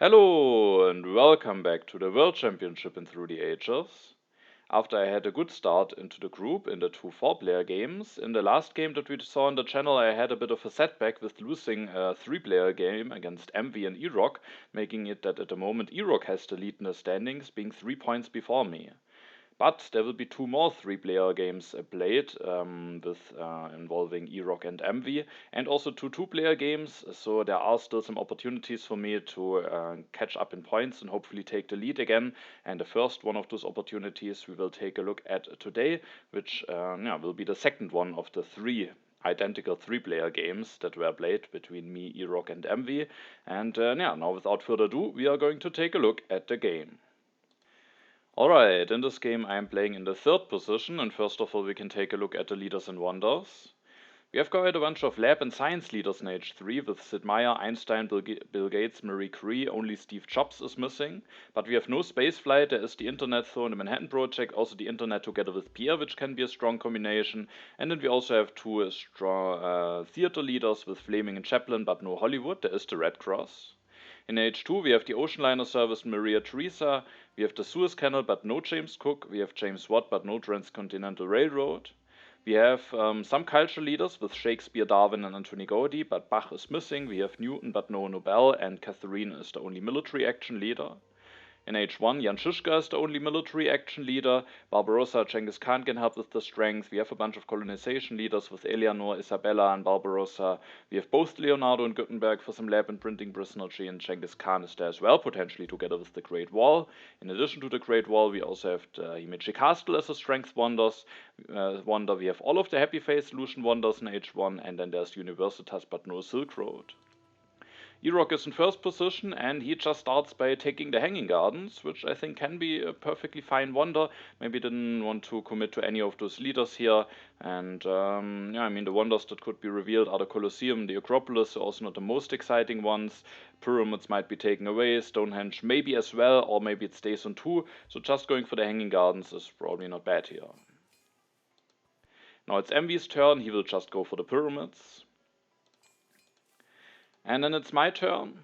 Hello and welcome back to the World Championship in Through the Ages. After I had a good start into the group in the two 4-player games, in the last game that we saw on the channel I had a bit of a setback with losing a 3-player game against MV and Erock, making it that at the moment Erock has the lead in the standings, being 3 points before me. But there will be two more 3-player games played with involving Erock and MV, and also two 2-player games. So there are still some opportunities for me to catch up in points and hopefully take the lead again. And the first one of those opportunities we will take a look at today, which will be the second one of the three identical 3-player games that were played between me, Erock, and MV. And now without further ado, we are going to take a look at the game. Alright, in this game I am playing in the 3rd position, and first of all we can take a look at the leaders and wonders. We have quite a bunch of lab and science leaders in age 3 with Sid Meier, Einstein, Bill Gates, Marie Curie, only Steve Jobs is missing. But we have no spaceflight, there is the internet through in the Manhattan Project, also the internet together with Pierre, which can be a strong combination. And then we also have two strong theater leaders with Fleming and Chaplin, but no Hollywood, there is the Red Cross. In H2 we have the Ocean Liner Service Maria Theresa, we have the Suez Canal but no James Cook, we have James Watt but no Transcontinental Railroad. We have some culture leaders with Shakespeare, Darwin and Anthony Gaudi, but Bach is missing, we have Newton but no Nobel, and Catherine is the only military action leader. In H1, Jan Žižka is the only military action leader, Barbarossa, Genghis Khan can help with the strength, we have a bunch of colonization leaders with Eleanor, Isabella and Barbarossa, we have both Leonardo and Gutenberg for some lab and printing personology, and Genghis Khan is there as well, potentially together with the Great Wall. In addition to the Great Wall, we also have the Himeji Castle as a strength wonder, we have all of the Happy Face solution wonders in H1, and then there's Universitas but no Silk Road. Erock is in 1st position and he just starts by taking the Hanging Gardens, which I think can be a perfectly fine wonder. Maybe didn't want to commit to any of those leaders here. And the wonders that could be revealed are the Colosseum, the Acropolis, also not the most exciting ones. Pyramids might be taken away, Stonehenge maybe as well, or maybe it stays on 2. So just going for the Hanging Gardens is probably not bad here. Now it's MV's turn, he will just go for the Pyramids. And then it's my turn.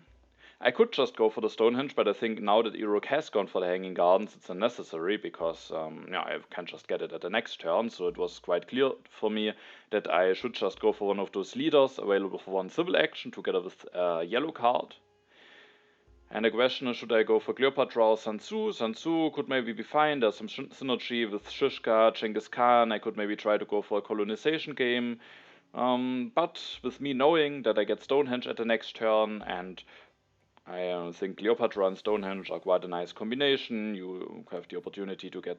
I could just go for the Stonehenge, but I think now that Erock has gone for the Hanging Gardens, it's unnecessary because I can just get it at the next turn. So it was quite clear for me that I should just go for one of those leaders available for one civil action together with a yellow card. And the question is, should I go for Cleopatra or Sun Tzu? Sun Tzu could maybe be fine, there's some synergy with Žižka, Genghis Khan, I could maybe try to go for a colonization game. But with me knowing that I get Stonehenge at the next turn, and I think Cleopatra and Stonehenge are quite a nice combination. You have the opportunity to get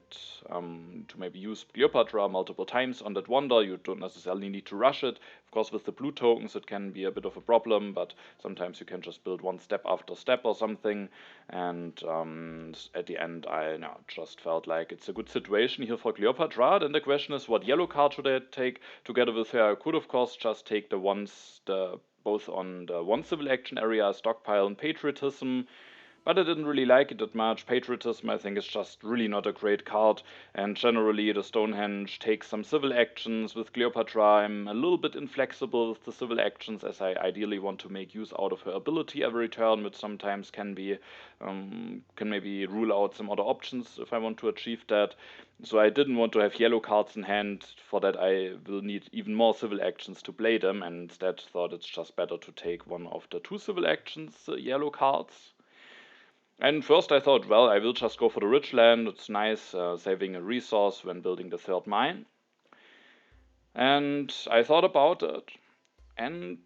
to maybe use Cleopatra multiple times on that wonder. You don't necessarily need to rush it. Of course, with the blue tokens, it can be a bit of a problem, but sometimes you can just build one step after step or something. And at the end, I just felt like it's a good situation here for Cleopatra. Then the question is, what yellow card should I take together with her? I could, of course, just take the ones, both on the one civil action area, stockpile and patriotism, but I didn't really like it that much. Patriotism, I think, is just really not a great card, and generally the Stonehenge takes some civil actions. With Cleopatra, I'm a little bit inflexible with the civil actions, as I ideally want to make use out of her ability every turn, which sometimes can maybe rule out some other options if I want to achieve that. So I didn't want to have yellow cards in hand. For that I will need even more civil actions to play them, and instead thought it's just better to take one of the 2 civil actions yellow cards. And first I thought, well, I will just go for the rich land. It's nice saving a resource when building the 3rd mine. And I thought about it, and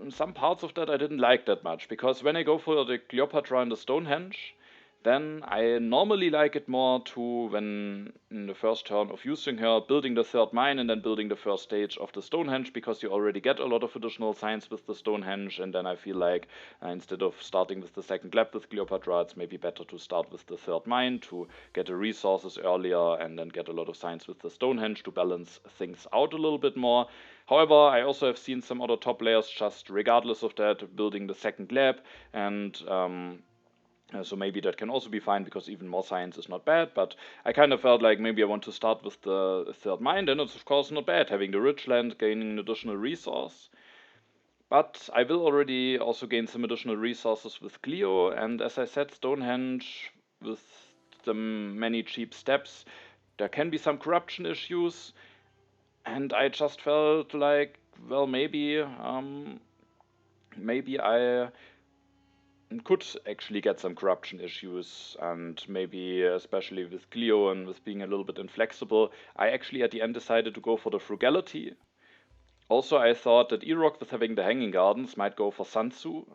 some parts of that I didn't like that much, because when I go for the Cleopatra and the Stonehenge, then I normally like it more to, when in the first turn of using her, building the 3rd mine and then building the 1st stage of the Stonehenge, because you already get a lot of additional science with the Stonehenge, and then I feel like instead of starting with the 2nd lab with Cleopatra, it's maybe better to start with the 3rd mine to get the resources earlier and then get a lot of science with the Stonehenge to balance things out a little bit more. However, I also have seen some other top players just regardless of that building the 2nd lab, and so maybe that can also be fine, because even more science is not bad, but I kind of felt like maybe I want to start with the 3rd mine. Then it's of course not bad having the rich land, gaining an additional resource. But I will already also gain some additional resources with Clio, and as I said, Stonehenge, with the many cheap steps, there can be some corruption issues, and I just felt like, well, maybe I could actually get some corruption issues, and maybe especially with Clio and with being a little bit inflexible, I actually at the end decided to go for the frugality. Also, I thought that Irok with having the Hanging Gardens might go for Sansu,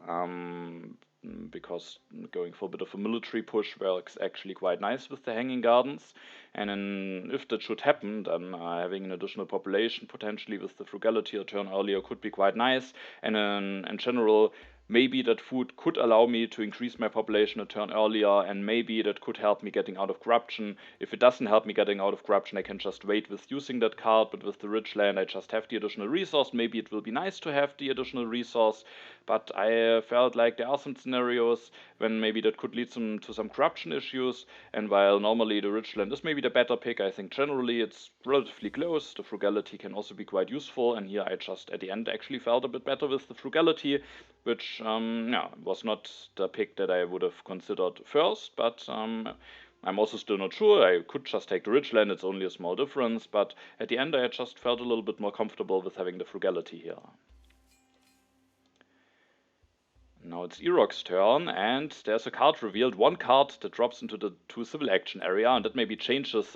because going for a bit of a military push works actually quite nice with the Hanging Gardens. And then if that should happen, then having an additional population potentially with the frugality a turn earlier could be quite nice. And in general, maybe that food could allow me to increase my population a turn earlier, and maybe that could help me getting out of corruption. If it doesn't help me getting out of corruption, I can just wait with using that card, but with the rich land, I just have the additional resource. Maybe it will be nice to have the additional resource, but I felt like there are some scenarios when maybe that could lead to some corruption issues, and while normally the rich land is maybe the better pick, I think generally it's relatively close. The frugality can also be quite useful, and here I just at the end actually felt a bit better with the frugality, which yeah, was not the pick that I would have considered first, but I'm also still not sure. I could just take the rich land, it's only a small difference, but at the end I just felt a little bit more comfortable with having the frugality here. Now it's Irok's turn, and there's a card revealed, one card that drops into the 2 civil action area, and that maybe changes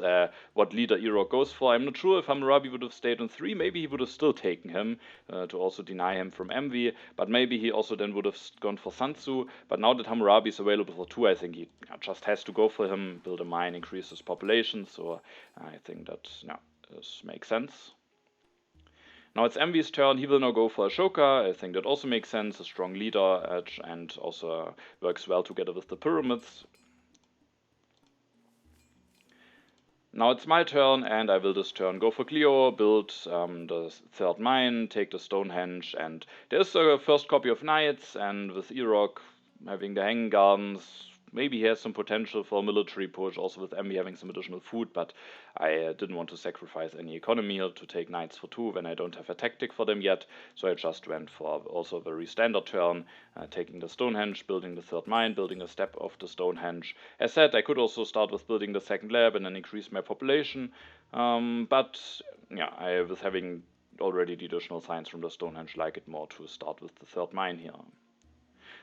what leader Irok goes for. I'm not sure if Hammurabi would have stayed on 3, maybe he would have still taken him to also deny him from envy, but maybe he also then would have gone for Sansu. But now that Hammurabi is available for 2, I think he just has to go for him, build a mine, increase his population, so I think that this makes sense. Now it's Envy's turn, he will now go for Ashoka. I think that also makes sense, a strong leader and also works well together with the pyramids. Now it's my turn, and I will this turn go for Clio, build the 3rd mine, take the Stonehenge, and there's a first copy of Knights, and with Irok having the Hanging Gardens, maybe he has some potential for a military push, also with Envy having some additional food, but I didn't want to sacrifice any economy here to take Knights for 2 when I don't have a tactic for them yet, so I just went for also a very standard turn, taking the Stonehenge, building the 3rd mine, building a step of the Stonehenge. As said, I could also start with building the 2nd lab and then increase my population, but yeah, I was having already the additional signs from the Stonehenge, like it more to start with the 3rd mine here.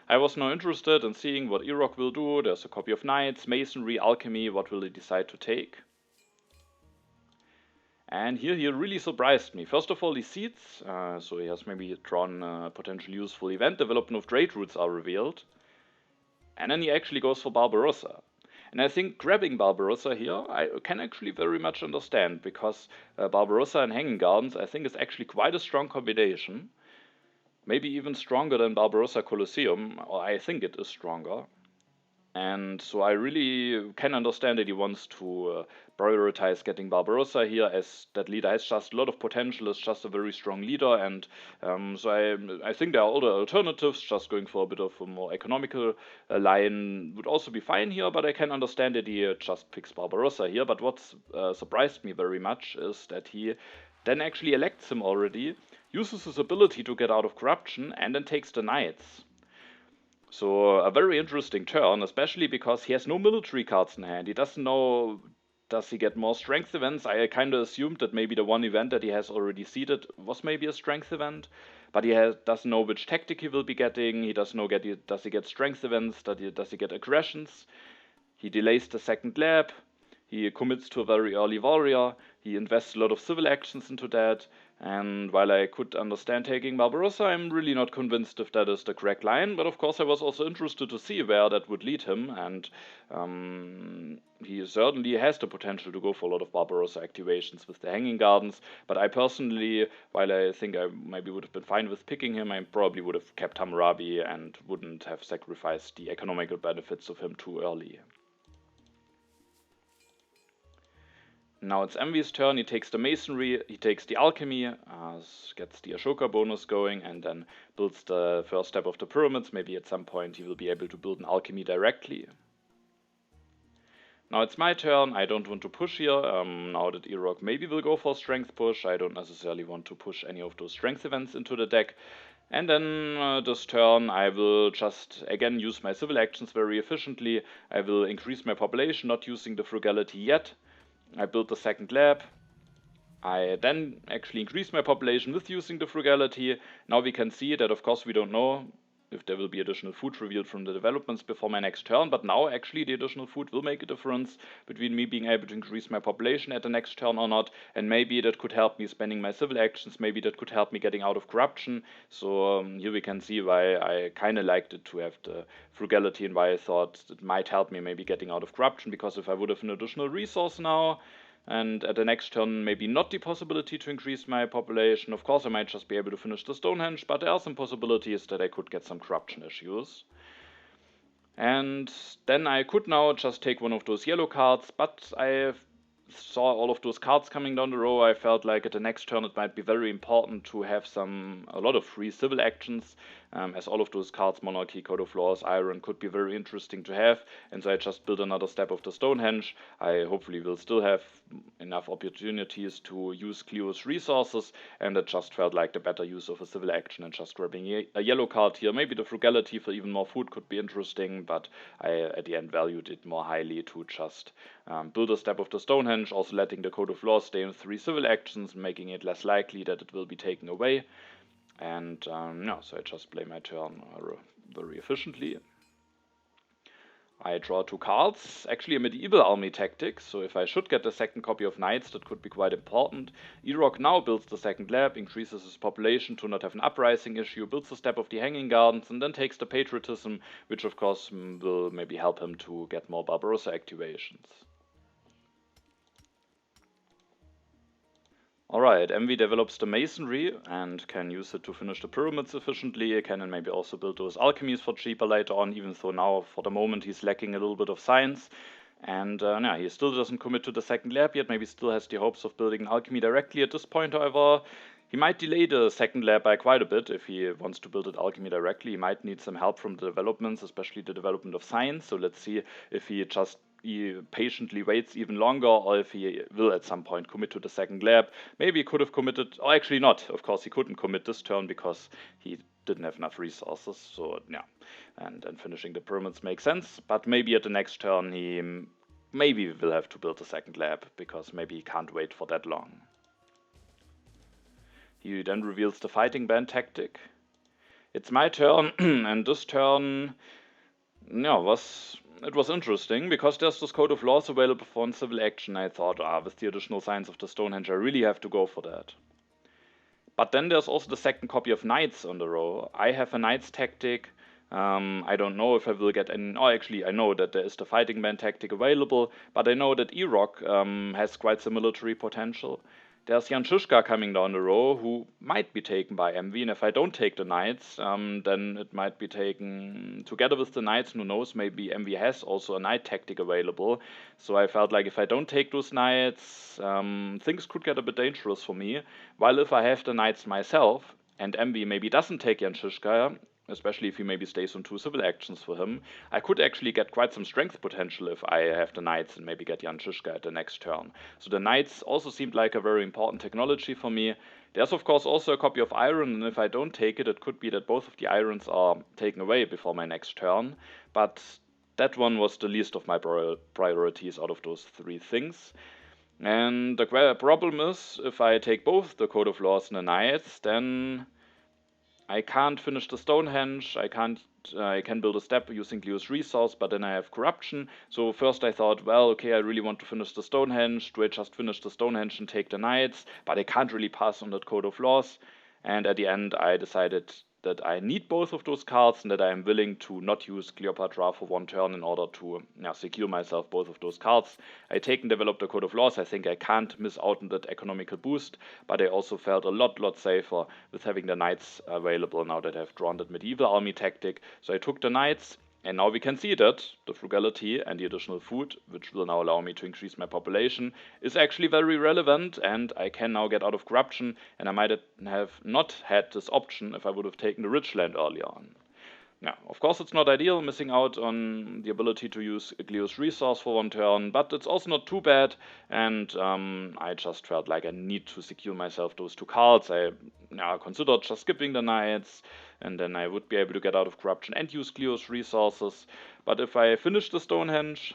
I was now interested in seeing what Irok will do. There's a copy of Knights, Masonry, Alchemy, what will he decide to take? And here he really surprised me. First of all, he seeds, so he has maybe drawn a potential useful event. Development of trade routes are revealed. And then he actually goes for Barbarossa. And I think grabbing Barbarossa here, I can actually very much understand, because Barbarossa and Hanging Gardens, I think, is actually quite a strong combination. Maybe even stronger than Barbarossa Colosseum, or I think it is stronger. And so I really can understand that he wants to prioritize getting Barbarossa here, as that leader has just a lot of potential, is just a very strong leader, and so I think there are other alternatives. Just going for a bit of a more economical line would also be fine here, but I can understand that he just picks Barbarossa here. But what's surprised me very much is that he then actually elects him already, uses his ability to get out of corruption, and then takes the Knights. So a very interesting turn, especially because he has no military cards in hand. He doesn't know, does he get more strength events? I kind of assumed that maybe the one event that he has already seeded was maybe a strength event, but he doesn't know which tactic he will be getting. He doesn't know, does he get strength events? Does he get aggressions? He delays the 2nd lab. He commits to a very early warrior. He invests a lot of civil actions into that. And while I could understand taking Barbarossa, I'm really not convinced if that is the correct line. But of course, I was also interested to see where that would lead him. And he certainly has the potential to go for a lot of Barbarossa activations with the Hanging Gardens. But I personally, while I think I maybe would have been fine with picking him, I probably would have kept Hammurabi and wouldn't have sacrificed the economical benefits of him too early. Now it's Envy's turn, he takes the Masonry, he takes the Alchemy, gets the Ashoka bonus going, and then builds the first step of the pyramids. Maybe at some point he will be able to build an Alchemy directly. Now it's my turn, I don't want to push here. Now that Irok maybe will go for Strength push, I don't necessarily want to push any of those Strength events into the deck. And then this turn I will just again use my civil actions very efficiently. I will increase my population, not using the frugality yet. I build the second lab. I then actually increase my population with using the frugality. Now we can see that of course we don't know if there will be additional food revealed from the developments before my next turn, but now actually the additional food will make a difference between me being able to increase my population at the next turn or not, and maybe that could help me spending my civil actions, maybe that could help me getting out of corruption. So here we can see why I kind of liked it to have the frugality and why I thought it might help me maybe getting out of corruption, because if I would have an additional resource now, and at the next turn maybe not the possibility to increase my population. Of course I might just be able to finish the Stonehenge, but there are some possibilities that I could get some corruption issues. And then I could now just take one of those yellow cards, but I saw all of those cards coming down the row. I felt like at the next turn it might be very important to have a lot of free civil actions, as all of those cards, Monarchy, Code of Laws, Iron, could be very interesting to have, and so I just built another step of the Stonehenge. I hopefully will still have enough opportunities to use Cleo's resources, and it just felt like the better use of a civil action and just grabbing a yellow card here. Maybe the frugality for even more food could be interesting, but I at the end valued it more highly to just build a step of the Stonehenge, also letting the Code of Law stay in 3 civil actions, making it less likely that it will be taken away. And yeah, so I just play my turn very efficiently. I draw 2 cards, actually a medieval army tactic, so if I should get the second copy of Knights, that could be quite important. Erock now builds the second lab, increases his population to not have an uprising issue, builds the step of the Hanging Gardens, and then takes the Patriotism, which of course will maybe help him to get more Barbarossa activations. Alright, MV develops the masonry and can use it to finish the pyramids efficiently. He can maybe also build those alchemies for cheaper later on, even though now for the moment he's lacking a little bit of science. And yeah, he still doesn't commit to the second lab yet, maybe still has the hopes of building an alchemy directly at this point, however. He might delay the second lab by quite a bit if he wants to build it alchemy directly. He might need some help from the developments, especially the development of science. So let's see if he patiently waits even longer, or if he will at some point commit to the second lab. Maybe he could have committed, or actually not. Of course, he couldn't commit this turn because he didn't have enough resources. So yeah, and finishing the pyramids makes sense. But maybe at the next turn he maybe will have to build a second lab, because maybe he can't wait for that long. He then reveals the fighting band tactic. It's my turn, and this turn, yeah, it was interesting, because there's this Code of Laws available for a civil action. I thought, with the additional signs of the Stonehenge, I really have to go for that. But then there's also the second copy of Knights on the row. I have a Knights tactic. I don't know if I will get any. Oh, actually, I know that there is the fighting band tactic available, but I know that Erock has quite some military potential. There's Jan Žižka coming down the row, who might be taken by MV, and if I don't take the Knights, then it might be taken together with the Knights. Who knows, maybe MV has also a Knight tactic available. So I felt like if I don't take those Knights, things could get a bit dangerous for me. While if I have the Knights myself, and MV maybe doesn't take Jan Žižka, especially if he maybe stays on 2 civil actions for him, I could actually get quite some strength potential if I have the Knights and maybe get Jan Žižka at the next turn. So the Knights also seemed like a very important technology for me. There's of course also a copy of Iron, and if I don't take it, it could be that both of the Irons are taken away before my next turn. But that one was the least of my priorities out of those 3 things. And the problem is, if I take both the Code of Laws and the Knights, then I can't finish the Stonehenge. I can build a step using Cleo's resource, but then I have corruption. So first I thought, well, okay, I really want to finish the Stonehenge. Do I just finish the Stonehenge and take the Knights? But I can't really pass on that Code of Laws. And at the end I decided that I need both of those cards, and that I am willing to not use Cleopatra for 1 turn in order to secure myself both of those cards. I take and develop the Code of Laws. I think I can't miss out on that economical boost, but I also felt a lot safer with having the Knights available now that I've drawn that medieval army tactic. So I took the Knights. And now we can see that the frugality and the additional food, which will now allow me to increase my population, is actually very relevant, and I can now get out of corruption, and I might have not had this option if I would have taken the rich land earlier on. Yeah, of course it's not ideal, missing out on the ability to use Glio's resource for one turn, but it's also not too bad, and I just felt like I need to secure myself those two cards. I considered just skipping the knights, and then I would be able to get out of corruption and use Glio's resources. But if I finish the Stonehenge,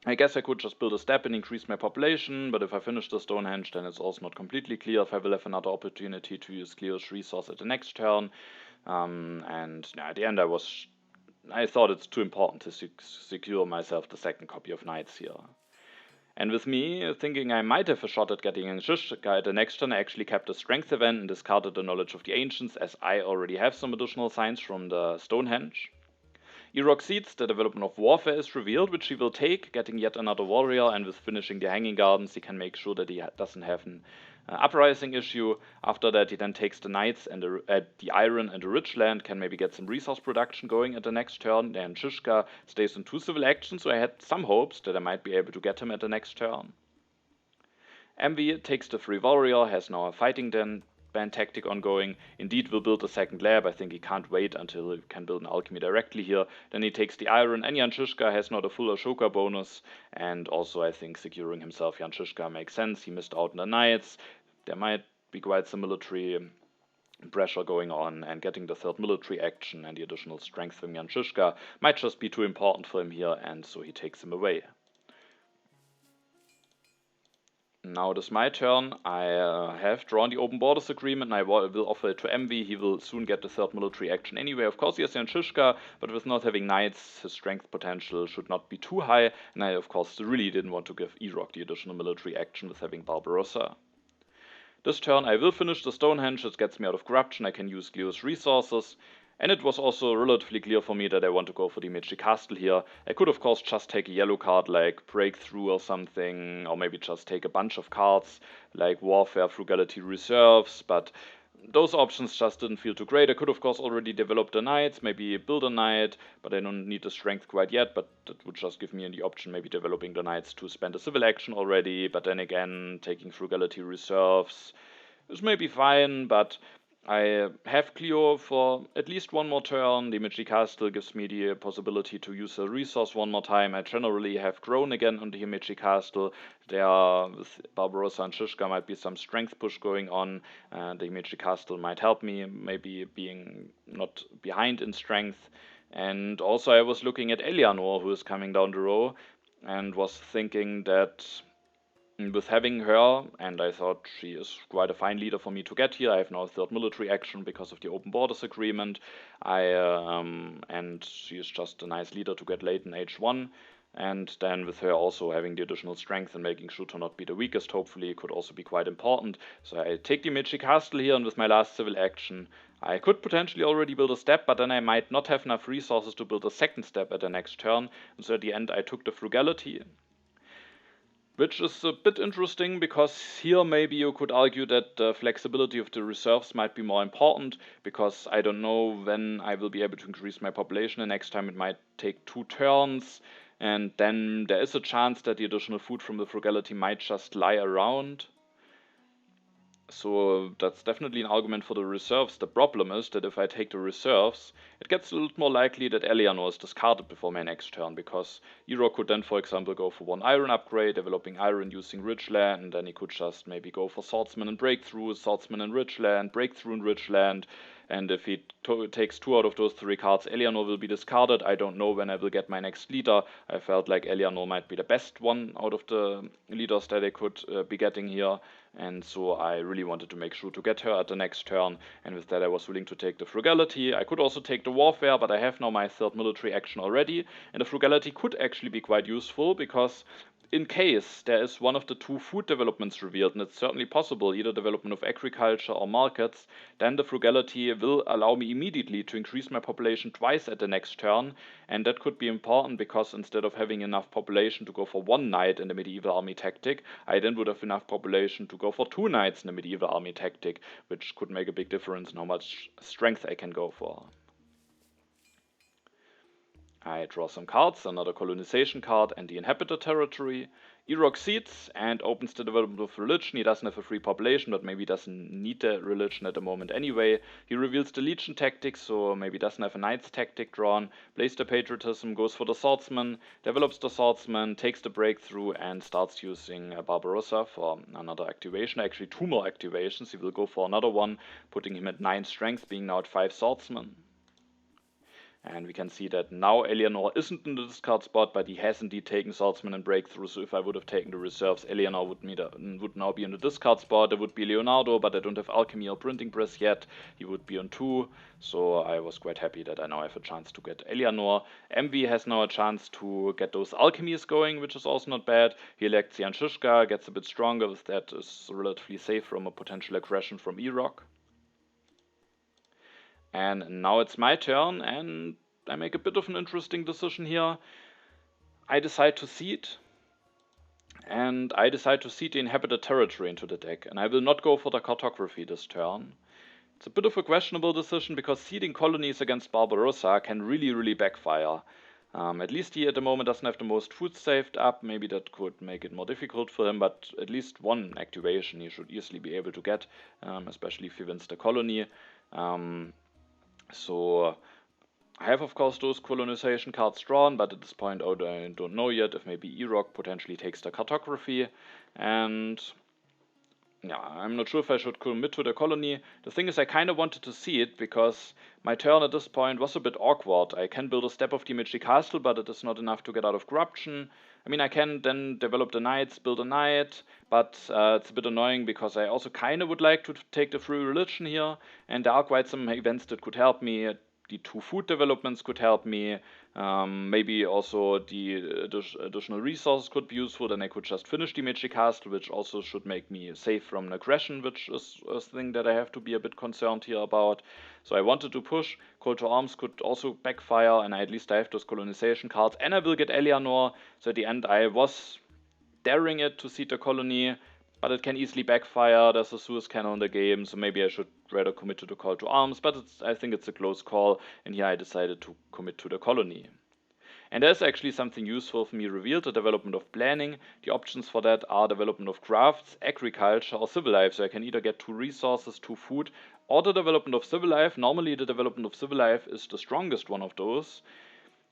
I guess I could just build a step and increase my population, but if I finish the Stonehenge, then it's also not completely clear if I will have another opportunity to use Glio's resource at the next turn. And at the end, I thought it's too important to secure myself the second copy of Knights here. And with me thinking I might have a shot at getting a Shishka at the next turn, I actually kept a Strength event and discarded the Knowledge of the Ancients, as I already have some additional signs from the Stonehenge. Erok Seeds, the development of Warfare is revealed, which he will take, getting yet another warrior, and with finishing the Hanging Gardens, he can make sure that he doesn't have an uprising issue. After that, he then takes the Knights and the Iron and the Rich Land, can maybe get some resource production going at the next turn. Then Shishka stays in 2 civil actions, so I had some hopes that I might be able to get him at the next turn. Envy takes the 3 warrior, has now a fighting band tactic ongoing. Indeed will build a second lab. I think he can't wait until he can build an alchemy directly here. Then he takes the iron, and Jan Shishka has not a full Ashoka bonus, and also I think securing himself Jan Shishka makes sense. He missed out on the knights. There might be quite some military pressure going on, and getting the 3rd military action and the additional strength from Jan Shishka might just be too important for him here, and so he takes him away. Now it is my turn. I have drawn the Open Borders Agreement, and I will offer it to Envy. He will soon get the 3rd military action anyway. Of course, he has Jan Shishka, but with not having knights, his strength potential should not be too high. And I, of course, really didn't want to give Erok the additional military action with having Barbarossa. This turn, I will finish the Stonehenge. It gets me out of corruption. I can use Glio's resources. And it was also relatively clear for me that I want to go for the Himeji Castle here. I could of course just take a yellow card like Breakthrough or something, or maybe just take a bunch of cards like Warfare, Frugality, Reserves, but those options just didn't feel too great. I could of course already develop the knights, maybe build a knight, but I don't need the strength quite yet, but that would just give me the option maybe developing the knights to spend a civil action already, but then again taking Frugality, Reserves is maybe fine, but I have Clio for at least one more turn. The Himeji Castle gives me the possibility to use a resource one more time. I generally have grown again on the Himeji Castle. There, with Barbarossa and Shishka, might be some strength push going on. The Himeji Castle might help me, maybe being not behind in strength. And also I was looking at Eleanor, who is coming down the row, and was thinking that with having her, and I thought she is quite a fine leader for me to get here. I have now a 3rd military action because of the Open Borders Agreement. And she is just a nice leader to get late in H1. And then with her also having the additional strength and making sure to not be the weakest, hopefully, could also be quite important. So I take the Himeji Castle here, and with my last civil action, I could potentially already build a step, but then I might not have enough resources to build a second step at the next turn. And so at the end, I took the Frugality, which is a bit interesting because here maybe you could argue that the flexibility of the reserves might be more important, because I don't know when I will be able to increase my population, and next time it might take 2 turns, and then there is a chance that the additional food from the Frugality might just lie around. So that's definitely an argument for the reserves. The problem is that if I take the reserves, it gets a little more likely that Eleanor is discarded before my next turn, because Erok could then, for example, go for 1 iron upgrade, developing iron using Rich Land, and then he could just maybe go for Swordsman and Breakthrough, Swordsman and Rich Land, Breakthrough and Rich Land, and if he takes 2 out of those 3 cards, Eleanor will be discarded. I don't know when I will get my next leader. I felt like Eleanor might be the best one out of the leaders that I could be getting here, and so I really wanted to make sure to get her at the next turn, and with that I was willing to take the Frugality. I could also take the Warfare, but I have now my 3rd military action already, and the Frugality could actually be quite useful, because in case there is one of the 2 food developments revealed, and it's certainly possible, either development of agriculture or markets, then the Frugality will allow me immediately to increase my population twice at the next turn, and that could be important, because instead of having enough population to go for 1 knight in the medieval army tactic, I then would have enough population to go for 2 knights in the medieval army tactic, which could make a big difference in how much strength I can go for. I draw some cards, another colonization card and the inhabited territory. Irok seeds and opens the development of religion. He doesn't have a free population, but maybe doesn't need the religion at the moment anyway. He reveals the legion tactics, so maybe doesn't have a knight's tactic drawn. Plays the patriotism, goes for the swordsman, develops the swordsman, takes the breakthrough and starts using Barbarossa for another activation. Actually 2 more activations. He will go for another one, putting him at 9 strength, being now at 5 swordsman. And we can see that now Eleanor isn't in the discard spot, but he has indeed taken Swordsman and Breakthrough, so if I would have taken the reserves, Eleanor would now be in the discard spot. There would be Leonardo, but I don't have Alchemy or Printing Press yet. He would be on 2, so I was quite happy that I now have a chance to get Eleanor. MV has now a chance to get those Alchemies going, which is also not bad. He elects Jan Shishka, gets a bit stronger, with that is relatively safe from a potential aggression from Irok. And now it's my turn, and I make a bit of an interesting decision here. I decide to seed, and I decide to seed the inhabited territory into the deck, and I will not go for the cartography this turn. It's a bit of a questionable decision, because seeding colonies against Barbarossa can really backfire. At least he at the moment doesn't have the most food saved up. Maybe that could make it more difficult for him, but at least one activation he should easily be able to get, especially if he wins the colony. So I have of course those colonization cards drawn, but at this point I don't know yet if maybe Irok potentially takes the cartography, and yeah, I'm not sure if I should commit to the colony. The thing is, I kind of wanted to see it because my turn at this point was a bit awkward. I can build a step of the Himeji Castle, but it is not enough to get out of corruption. I mean, I can then develop the knights, build a knight, but it's a bit annoying because I also kind of would like to take the free religion here, and there are quite some events that could help me. The 2 food developments could help me. Maybe also the additional resources could be useful. Then I could just finish the Himeji Castle, which also should make me safe from an aggression, which is a thing that I have to be a bit concerned here about. So I wanted to push. Call to Arms could also backfire, and at least I have those colonization cards, and I will get Eleanor. So at the end I was daring it to seed the colony, but it can easily backfire. There's a Suez Canal in the game, so maybe I should rather commit to the Call to Arms, but I think it's a close call, and here I decided to commit to the colony. And there's actually something useful for me revealed, the development of planning. The options for that are development of crafts, agriculture, or civil life, so I can either get 2 resources, 2 food, or the development of civil life. Normally the development of civil life is the strongest one of those.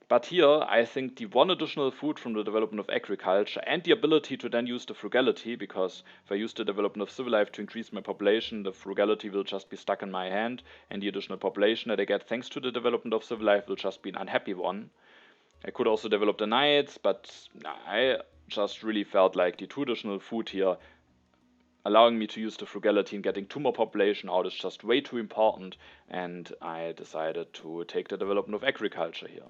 But here, I think the 1 additional food from the development of agriculture and the ability to then use the frugality, because if I use the development of civil life to increase my population, the frugality will just be stuck in my hand, and the additional population that I get thanks to the development of civil life will just be an unhappy one. I could also develop the knights, but I just really felt like the 2 additional food here, allowing me to use the frugality and getting 2 more population out, is just way too important, and I decided to take the development of agriculture here.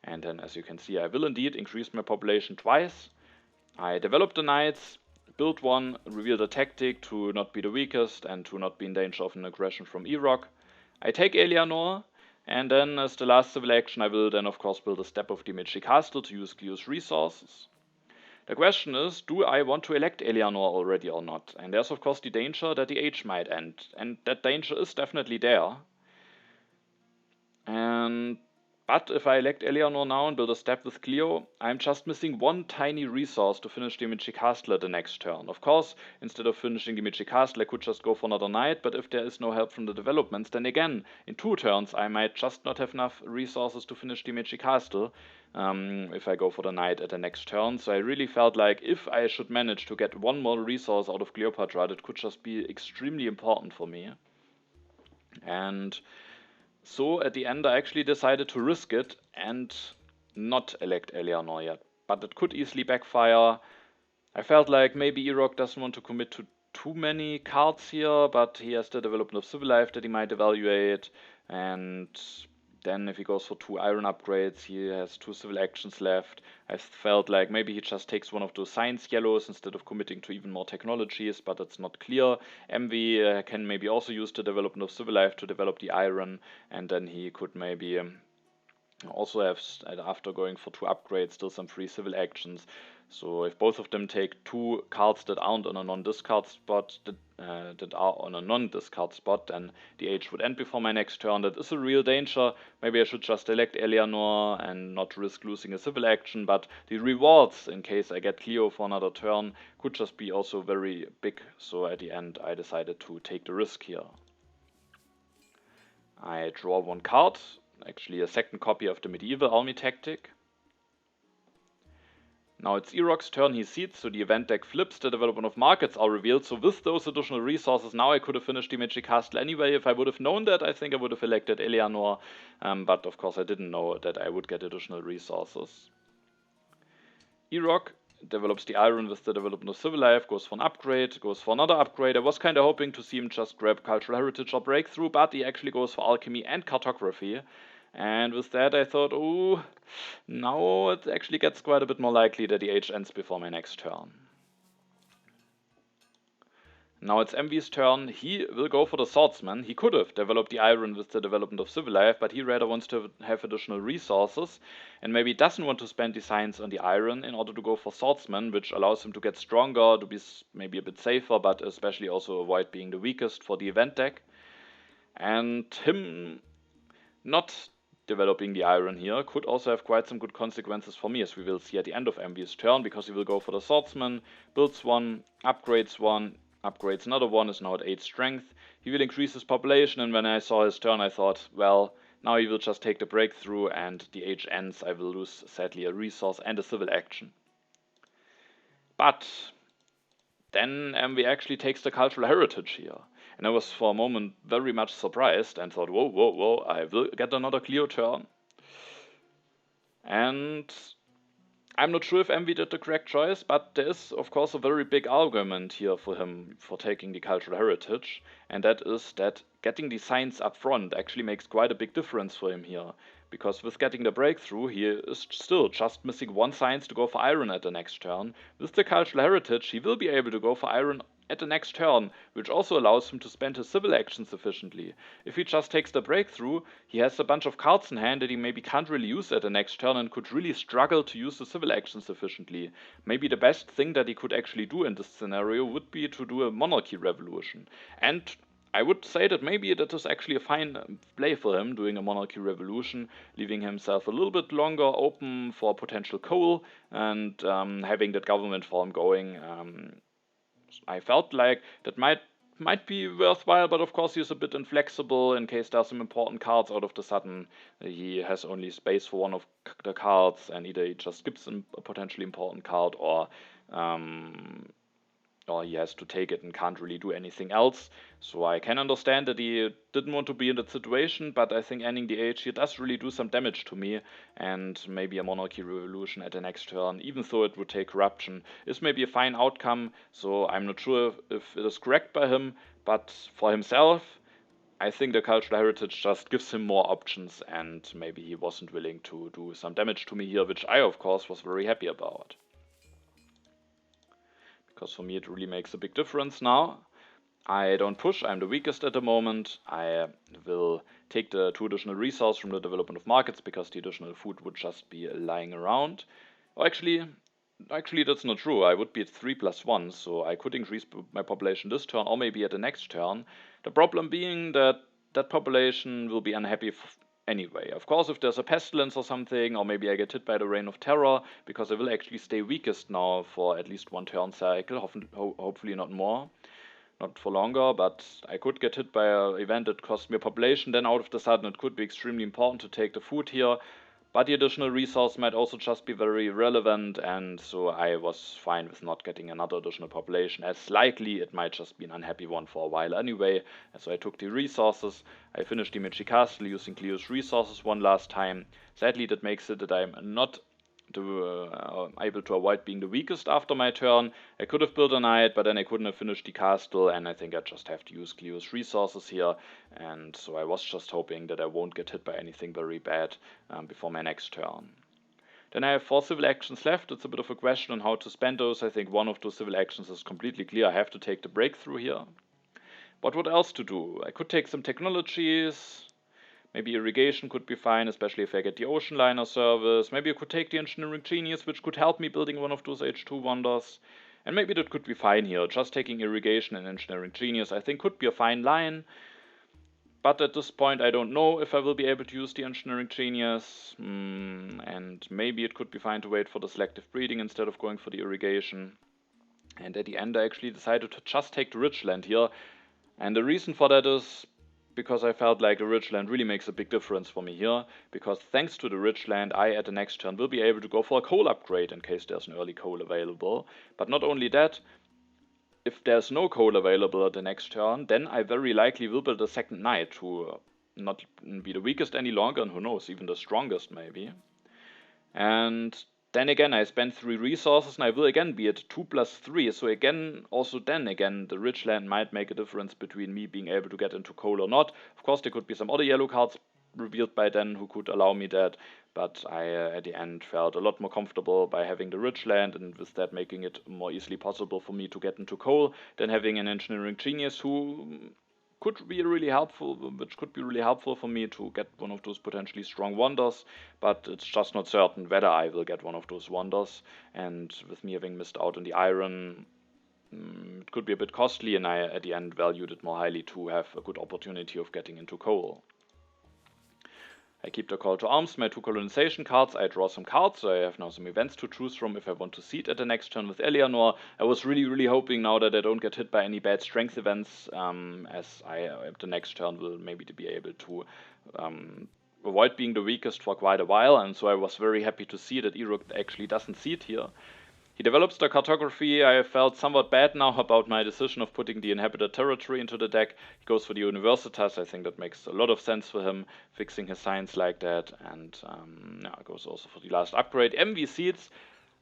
And then, as you can see, I will indeed increase my population twice. I developed the knights, build 1, reveal the tactic to not be the weakest and to not be in danger of an aggression from Irok. I take Eleanor, and then as the last civil action I will then of course build a step of the Himeji Castle to use Cleo's resources. The question is, do I want to elect Eleanor already or not? And there's of course the danger that the age might end, and that danger is definitely there. But if I elect Eleanor now and build a step with Cleo, I'm just missing 1 tiny resource to finish the Himeji Castle at the next turn. Of course, instead of finishing the Himeji Castle, I could just go for another knight, but if there is no help from the developments, then again, in 2 turns, I might just not have enough resources to finish the Himeji Castle if I go for the knight at the next turn. So I really felt like if I should manage to get 1 more resource out of Cleopatra, that could just be extremely important for me. And so at the end I actually decided to risk it and not elect Eleanor yet, but it could easily backfire. I felt like maybe Irok doesn't want to commit to too many cards here, but he has the development of civil life that he might evaluate, and then if he goes for 2 iron upgrades, he has 2 civil actions left. I felt like maybe he just takes one of those science yellows instead of committing to even more technologies, but it's not clear. MV can maybe also use the development of civil life to develop the iron, and then he could maybe also have, after going for 2 upgrades, still some free civil actions. So if both of them take 2 cards that aren't on a non-discard spot, that are on a non-discard spot, then the age would end before my next turn. That is a real danger. Maybe I should just elect Eleanor and not risk losing a civil action, but the rewards in case I get Cleo for another turn could just be also very big. So at the end I decided to take the risk here. I draw 1 card, actually a second copy of the medieval army tactic. Now it's Eroc's turn, he seeds, so the event deck flips, the development of markets are revealed, so with those additional resources now I could have finished the Himeji Castle anyway. If I would have known that, I think I would have elected Eleanor, but of course I didn't know that I would get additional resources. Eroc develops the iron with the development of civil life, goes for an upgrade, goes for another upgrade. I was kinda hoping to see him just grab cultural heritage or breakthrough, but he actually goes for alchemy and cartography. And with that I thought, oh, now it actually gets quite a bit more likely that the age ends before my next turn. Now it's MV's turn. He will go for the swordsman. He could have developed the iron with the development of civil life, but he rather wants to have additional resources and maybe doesn't want to spend the science on the iron in order to go for swordsman, which allows him to get stronger, to be maybe a bit safer, but especially also avoid being the weakest for the event deck. And him not developing the iron here could also have quite some good consequences for me, as we will see at the end of MV's turn, because he will go for the swordsman, builds 1, upgrades 1, upgrades another 1, is now at 8 strength. He will increase his population, and when I saw his turn I thought, well, now he will just take the breakthrough and the age ends. I will lose, sadly, a resource and a civil action. But then MV actually takes the cultural heritage here. And I was for a moment very much surprised and thought, whoa, whoa, whoa, I will get another Cleo turn. And I'm not sure if MV did the correct choice, but there is, of course, a very big argument here for him for taking the cultural heritage, and that is that getting the science up front actually makes quite a big difference for him here. Because with getting the breakthrough, he is still just missing 1 science to go for iron at the next turn. With the cultural heritage, he will be able to go for iron at the next turn, which also allows him to spend his civil actions efficiently. If he just takes the breakthrough, he has a bunch of cards in hand that he maybe can't really use at the next turn and could really struggle to use the civil actions efficiently. Maybe the best thing that he could actually do in this scenario would be to do a monarchy revolution. And I would say that maybe that is actually a fine play for him, doing a monarchy revolution, leaving himself a little bit longer open for potential coal and having that government form going. I felt like that might be worthwhile, but of course he's a bit inflexible in case there's some important cards out of the sudden. He has only space for 1 of the cards, and either he just skips a potentially important card, or he has to take it and can't really do anything else. So I can understand that he didn't want to be in that situation, but I think ending the age here does really do some damage to me, and maybe a monarchy revolution at the next turn, even though it would take corruption, is maybe a fine outcome. So I'm not sure if it is correct by him, but for himself, I think the cultural heritage just gives him more options, and maybe he wasn't willing to do some damage to me here, which I of course was very happy about. Because for me it really makes a big difference now. I don't push, I'm the weakest at the moment. I will take the 2 additional resources from the development of markets, because the additional food would just be lying around. Or actually that's not true. I would be at 3+1, so I could increase my population this turn, or maybe at the next turn. The problem being that that population will be unhappy anyway. Of course, if there's a pestilence or something, or maybe I get hit by the Reign of Terror, because I will actually stay weakest now for at least 1 turn cycle, hopefully not more, not for longer, but I could get hit by an event that costs me a population, then out of the sudden it could be extremely important to take the food here, but the additional resource might also just be very relevant, and so I was fine with not getting another additional population, as likely it might just be an unhappy one for a while anyway. So I took the resources, I finished the Himeji Castle using Cleo's resources 1 last time. Sadly, that makes it that I'm not able to avoid being the weakest after my turn. I could have built a knight, but then I couldn't have finished the castle, and I think I just have to use Cleo's resources here, and so I was just hoping that I won't get hit by anything very bad before my next turn. Then I have 4 civil actions left. It's a bit of a question on how to spend those. I think one of those civil actions is completely clear. I have to take the breakthrough here. But what else to do? I could take some technologies. Maybe irrigation could be fine, especially if I get the ocean liner service. Maybe I could take the engineering genius, which could help me building one of those H2 wonders. And maybe that could be fine here. Just taking irrigation and engineering genius, I think, could be a fine line. But at this point, I don't know if I will be able to use the engineering genius. And maybe it could be fine to wait for the selective breeding instead of going for the irrigation. And at the end, I actually decided to just take the rich land here. And the reason for that is because I felt like the rich land really makes a big difference for me here. Because thanks to the rich land, I at the next turn will be able to go for a coal upgrade in case there's an early coal available. But not only that, if there's no coal available at the next turn, then I very likely will build a second knight to not be the weakest any longer, and who knows, even the strongest maybe. And then again, I spend 3 resources, and I will again be at 2+3, so again, the rich land might make a difference between me being able to get into coal or not. Of course, there could be some other yellow cards revealed by then who could allow me that, but I at the end felt a lot more comfortable by having the rich land, and with that making it more easily possible for me to get into coal than having an engineering genius who could be really helpful, which could be really helpful for me to get one of those potentially strong wonders, but it's just not certain whether I will get one of those wonders, and with me having missed out on the iron, it could be a bit costly, and I at the end valued it more highly to have a good opportunity of getting into coal. I keep the call to arms, my 2 colonization cards, I draw some cards, so I have now some events to choose from if I want to seed at the next turn with Eleanor. I was really hoping now that I don't get hit by any bad strength events, as I at the next turn will maybe be able to avoid being the weakest for quite a while, and so I was very happy to see that Erok actually doesn't seed here. He develops the cartography. I felt somewhat bad now about my decision of putting the inhabited territory into the deck. He goes for the Universitas. I think that makes a lot of sense for him, fixing his science like that. And goes also for the last upgrade. MV seeds,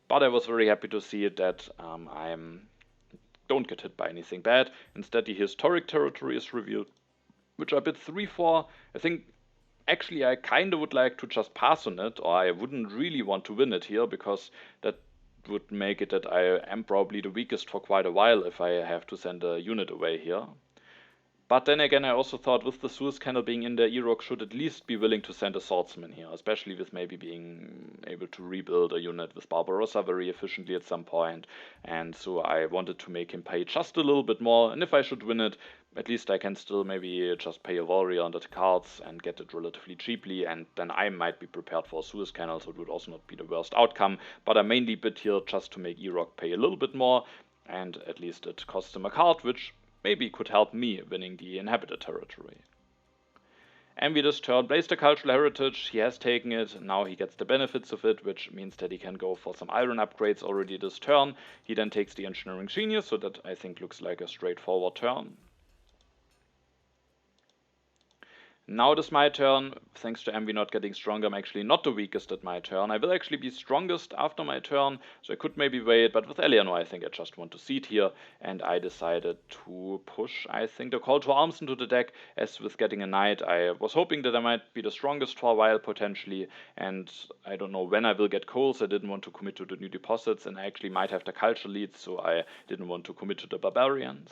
but I was very happy to see that I don't get hit by anything bad. Instead, the historic territory is revealed, which I bid 3 for. I think actually I kind of would like to just pass on it, or I wouldn't really want to win it here, because that would make it that I am probably the weakest for quite a while if I have to send a unit away here. But then again, I also thought with the Suez Canal being in there, Erok should at least be willing to send a swordsman here, especially with maybe being able to rebuild a unit with Barbarossa very efficiently at some point. And so I wanted to make him pay just a little bit more, and if I should win it, at least I can still maybe just pay a warrior under the cards and get it relatively cheaply, and then I might be prepared for a Suez Canal, so it would also not be the worst outcome. But I mainly bid here just to make Erok pay a little bit more, and at least it costs him a card, which maybe could help me winning the inhabited territory. Envy this turn plays the cultural heritage, he has taken it, now he gets the benefits of it, which means that he can go for some iron upgrades already this turn. He then takes the engineering genius, so that I think looks like a straightforward turn. Now it is my turn. Thanks to Envy not getting stronger, I'm actually not the weakest at my turn. I will actually be strongest after my turn, so I could maybe wait, but with Eleanor I think I just want to seed here, and I decided to push, I think, the call to arms into the deck. As with getting a knight, I was hoping that I might be the strongest for a while potentially, and I don't know when I will get coals. I didn't want to commit to the new deposits, and I actually might have the culture leads, so I didn't want to commit to the barbarians.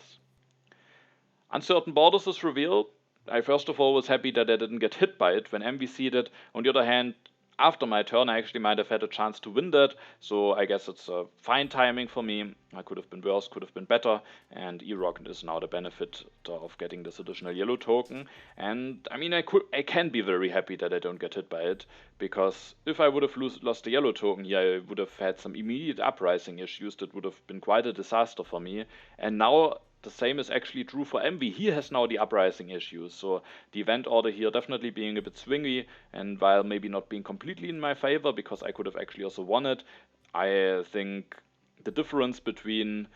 Uncertain Borders is revealed. I first of all was happy that I didn't get hit by it when MV seeded. On the other hand, after my turn I actually might have had a chance to win that, so I guess it's a fine timing for me. I could have been worse, could have been better, and Erok is now the benefit of getting this additional yellow token. And I mean, I can be very happy that I don't get hit by it, because if I would have lost the yellow token here, I would have had some immediate uprising issues that would have been quite a disaster for me. And now the same is actually true for MV. He has now the uprising issues, so the event order here definitely being a bit swingy, and while maybe not being completely in my favor, because I could have actually also won it, I think the difference between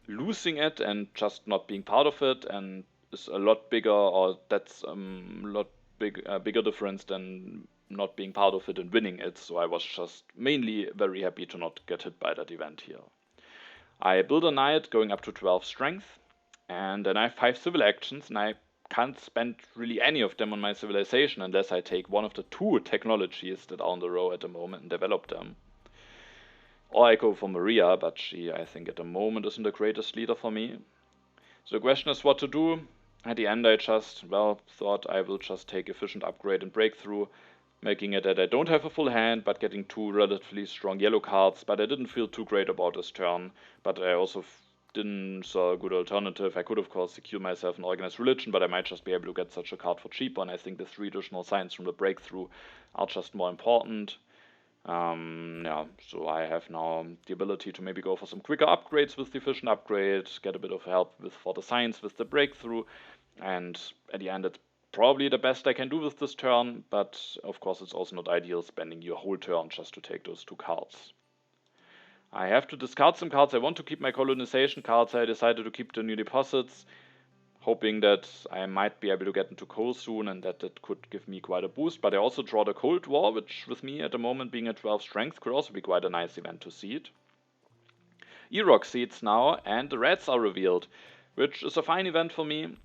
losing it and just not being part of it and is a lot bigger, or that's a lot bigger difference than not being part of it and winning it, so I was just mainly very happy to not get hit by that event here. I build a knight going up to 12 strength, and then I have 5 civil actions, and I can't spend really any of them on my civilization unless I take one of the 2 technologies that are on the row at the moment and develop them. Or I go for Maria, but she, I think, at the moment isn't the greatest leader for me. So the question is what to do. At the end I just, well, thought I will just take efficient upgrade and breakthrough, making it that I don't have a full hand, but getting 2 relatively strong yellow cards, but I didn't feel too great about this turn, but I also didn't saw a good alternative. I could of course secure myself an organized religion, but I might just be able to get such a card for cheaper, and I think the 3 additional signs from the breakthrough are just more important. Yeah, so I have now the ability to maybe go for some quicker upgrades with the efficient upgrade, get a bit of help for the science with the breakthrough, and at the end it's probably the best I can do with this turn, but of course it's also not ideal spending your whole turn just to take those 2 cards. I have to discard some cards. I want to keep my colonization cards. I decided to keep the new deposits, hoping that I might be able to get into coal soon and that it could give me quite a boost. But I also draw the Cold War, which with me at the moment being at 12 strength could also be quite a nice event to seed. E-Rock seeds now, and the Reds are revealed, which is a fine event for me.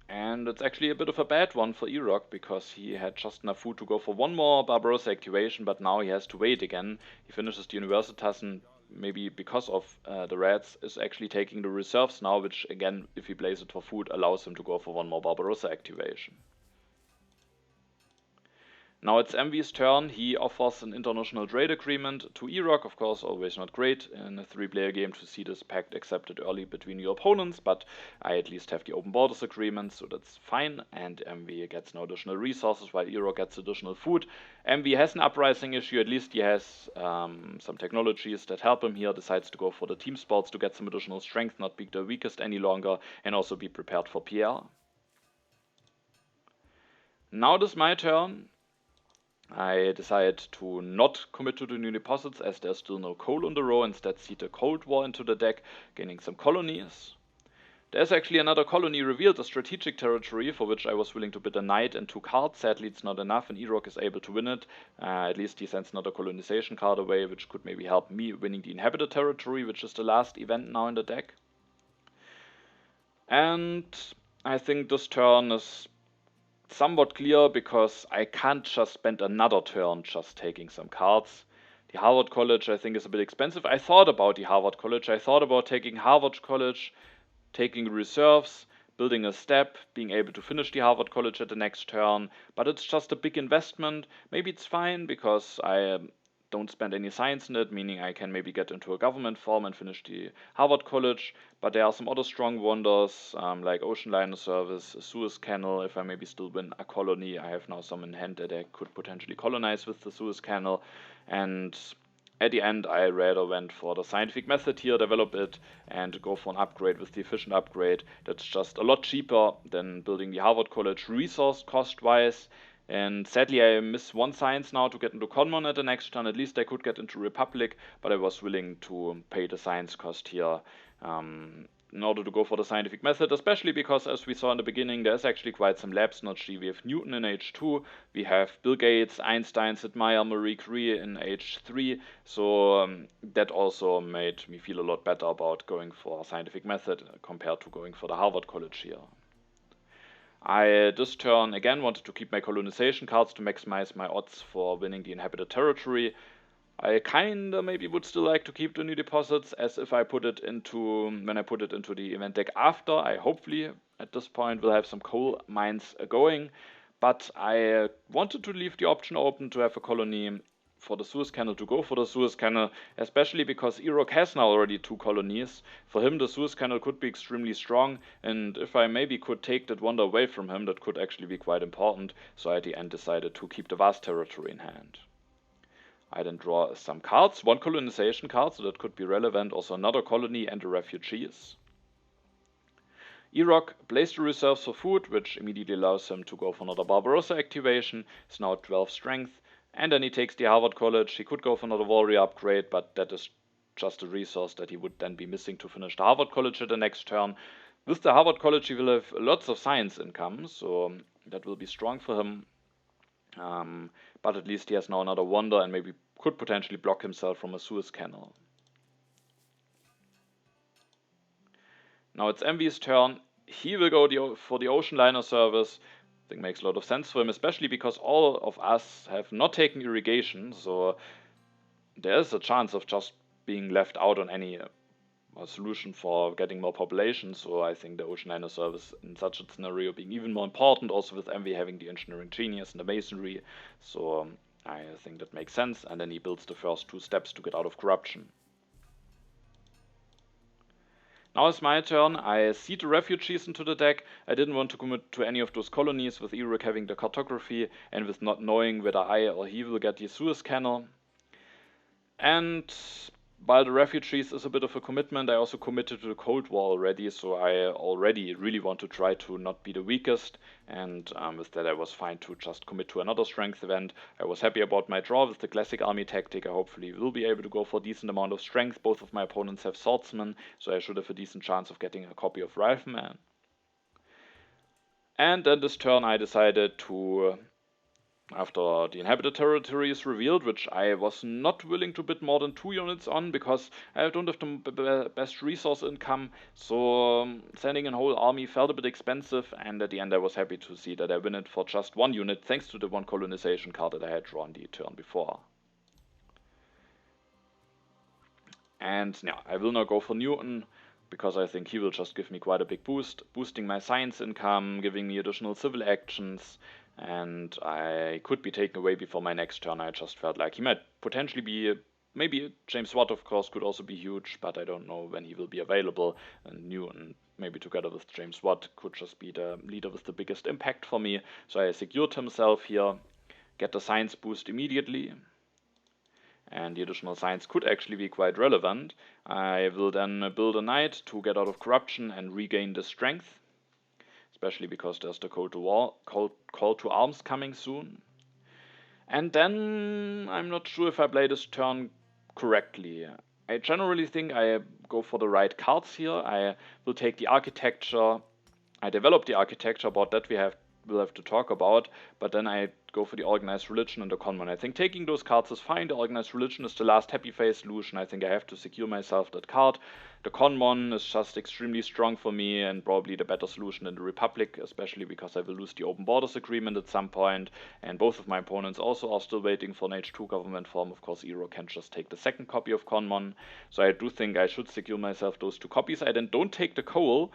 And it's actually a bit of a bad one for E-Rock, because he had just enough food to go for 1 more Barbarossa activation, but now he has to wait again. He finishes the Universitas, and maybe because of the Reds, is actually taking the reserves now, which again, if he plays it for food, allows him to go for 1 more Barbarossa activation. Now it's MV's turn. He offers an international trade agreement to E-Rock. Of course, always not great in a 3-player game to see this pact accepted early between your opponents, but I at least have the open borders agreement, so that's fine. And MV gets no additional resources while E-Rock gets additional food. MV has an uprising issue. At least he has some technologies that help him here. Decides to go for the team sports to get some additional strength, not be the weakest any longer, and also be prepared for PR. Now it is my turn. I decide to not commit to the new deposits as there's still no coal on the row, instead seed a Cold War into the deck, gaining some colonies. There's actually another colony revealed, a strategic territory, for which I was willing to bid a knight and 2 cards. Sadly it's not enough and E-Rock is able to win it. At least he sends another colonization card away, which could maybe help me winning the inhabited territory, which is the last event now in the deck. And I think this turn is somewhat clear, because I can't just spend another turn just taking some cards. The Harvard College I think is a bit expensive. I thought about the Harvard College. I thought about taking Harvard College, taking reserves, building a step, being able to finish the Harvard College at the next turn, but it's just a big investment. Maybe it's fine because I don't spend any science in it, meaning I can maybe get into a government form and finish the Harvard College, but there are some other strong wonders, like Ocean Liner Service, Suez Canal. If I maybe still win a colony, I have now some in hand that I could potentially colonize with the Suez Canal, and at the end I rather went for the scientific method here, develop it, and go for an upgrade with the efficient upgrade. That's just a lot cheaper than building the Harvard College resource cost wise. And sadly I miss 1 science now to get into Conmon at the next turn. At least I could get into Republic, but I was willing to pay the science cost here in order to go for the scientific method, especially because, as we saw in the beginning, there's actually quite some lab synergy. We have Newton in H2, we have Bill Gates, Einstein, Sid Meier, Marie Curie in H3, so that also made me feel a lot better about going for a scientific method compared to going for the Harvard College here. I this turn again wanted to keep my colonization cards to maximize my odds for winning the inhabited territory. I kinda maybe would still like to keep the new deposits, as if I put it into when I put it into the event deck after, I hopefully at this point will have some coal mines going, but I wanted to leave the option open to have a colony for the Suez Canal, to go for the Suez Canal, especially because E-Rock has now already 2 colonies. For him the Suez Canal could be extremely strong, and if I maybe could take that wonder away from him, that could actually be quite important, so I at the end decided to keep the vast territory in hand. I then draw some cards, 1 colonization card, so that could be relevant, also another colony and the refugees. E-Rock plays the reserves for food, which immediately allows him to go for another Barbarossa activation. It's now 12 strength, and then he takes the Harvard College. He could go for another warrior upgrade, but that is just a resource that he would then be missing to finish the Harvard College at the next turn. With the Harvard College he will have lots of science income, so that will be strong for him. But at least he has now another wonder and maybe could potentially block himself from a Suez Canal. Now it's MV's turn. He will go for the Ocean Liner Service. I think makes a lot of sense for him, especially because all of us have not taken irrigation, so there is a chance of just being left out on any a solution for getting more population, so I think the ocean liner service in such a scenario being even more important, also with MV having the engineering genius and the masonry, so I think that makes sense, and then he builds the first 2 steps to get out of corruption. Now it's my turn. I seed the refugees into the deck. I didn't want to commit to any of those colonies, with Iraq having the cartography and with not knowing whether I or he will get the Suez Canal. And while the refugees is a bit of a commitment, I also committed to the Cold War already, so I already really want to try to not be the weakest, and with that I was fine to just commit to another strength event. I was happy about my draw with the classic army tactic. I hopefully will be able to go for a decent amount of strength. Both of my opponents have swordsmen, so I should have a decent chance of getting a copy of Rifleman. And then this turn I decided to, after the inhabited territory is revealed, which I was not willing to bid more than 2 units on, because I don't have the best resource income, so sending a whole army felt a bit expensive, and at the end I was happy to see that I win it for just 1 unit, thanks to the 1 colonization card that I had drawn the turn before. And yeah, I will not go for Newton, because I think he will just give me quite a big boost, boosting my science income, giving me additional civil actions, and I could be taken away before my next turn. I just felt like he might potentially be, maybe James Watt of course could also be huge, but I don't know when he will be available, and Newton maybe together with James Watt could just be the leader with the biggest impact for me. So I secured himself here, get the science boost immediately, and the additional science could actually be quite relevant. I will then build a knight to get out of corruption and regain the strength, especially because there's the call to arms coming soon. And then I'm not sure if I play this turn correctly. I generally think I go for the right cards here. I will take the architecture. I develop the architecture, about that we'll have to talk about, but then I go for the organized religion and the conman. I think taking those cards is fine. The organized religion is the last happy face solution. I think I have to secure myself that card. The conman is just extremely strong for me and probably the better solution than the Republic, especially because I will lose the open borders agreement at some point, and both of my opponents also are still waiting for an H2 government form. Of course, Ero can just take the second copy of conman, so I do think I should secure myself those 2 copies. I then don't take the coal.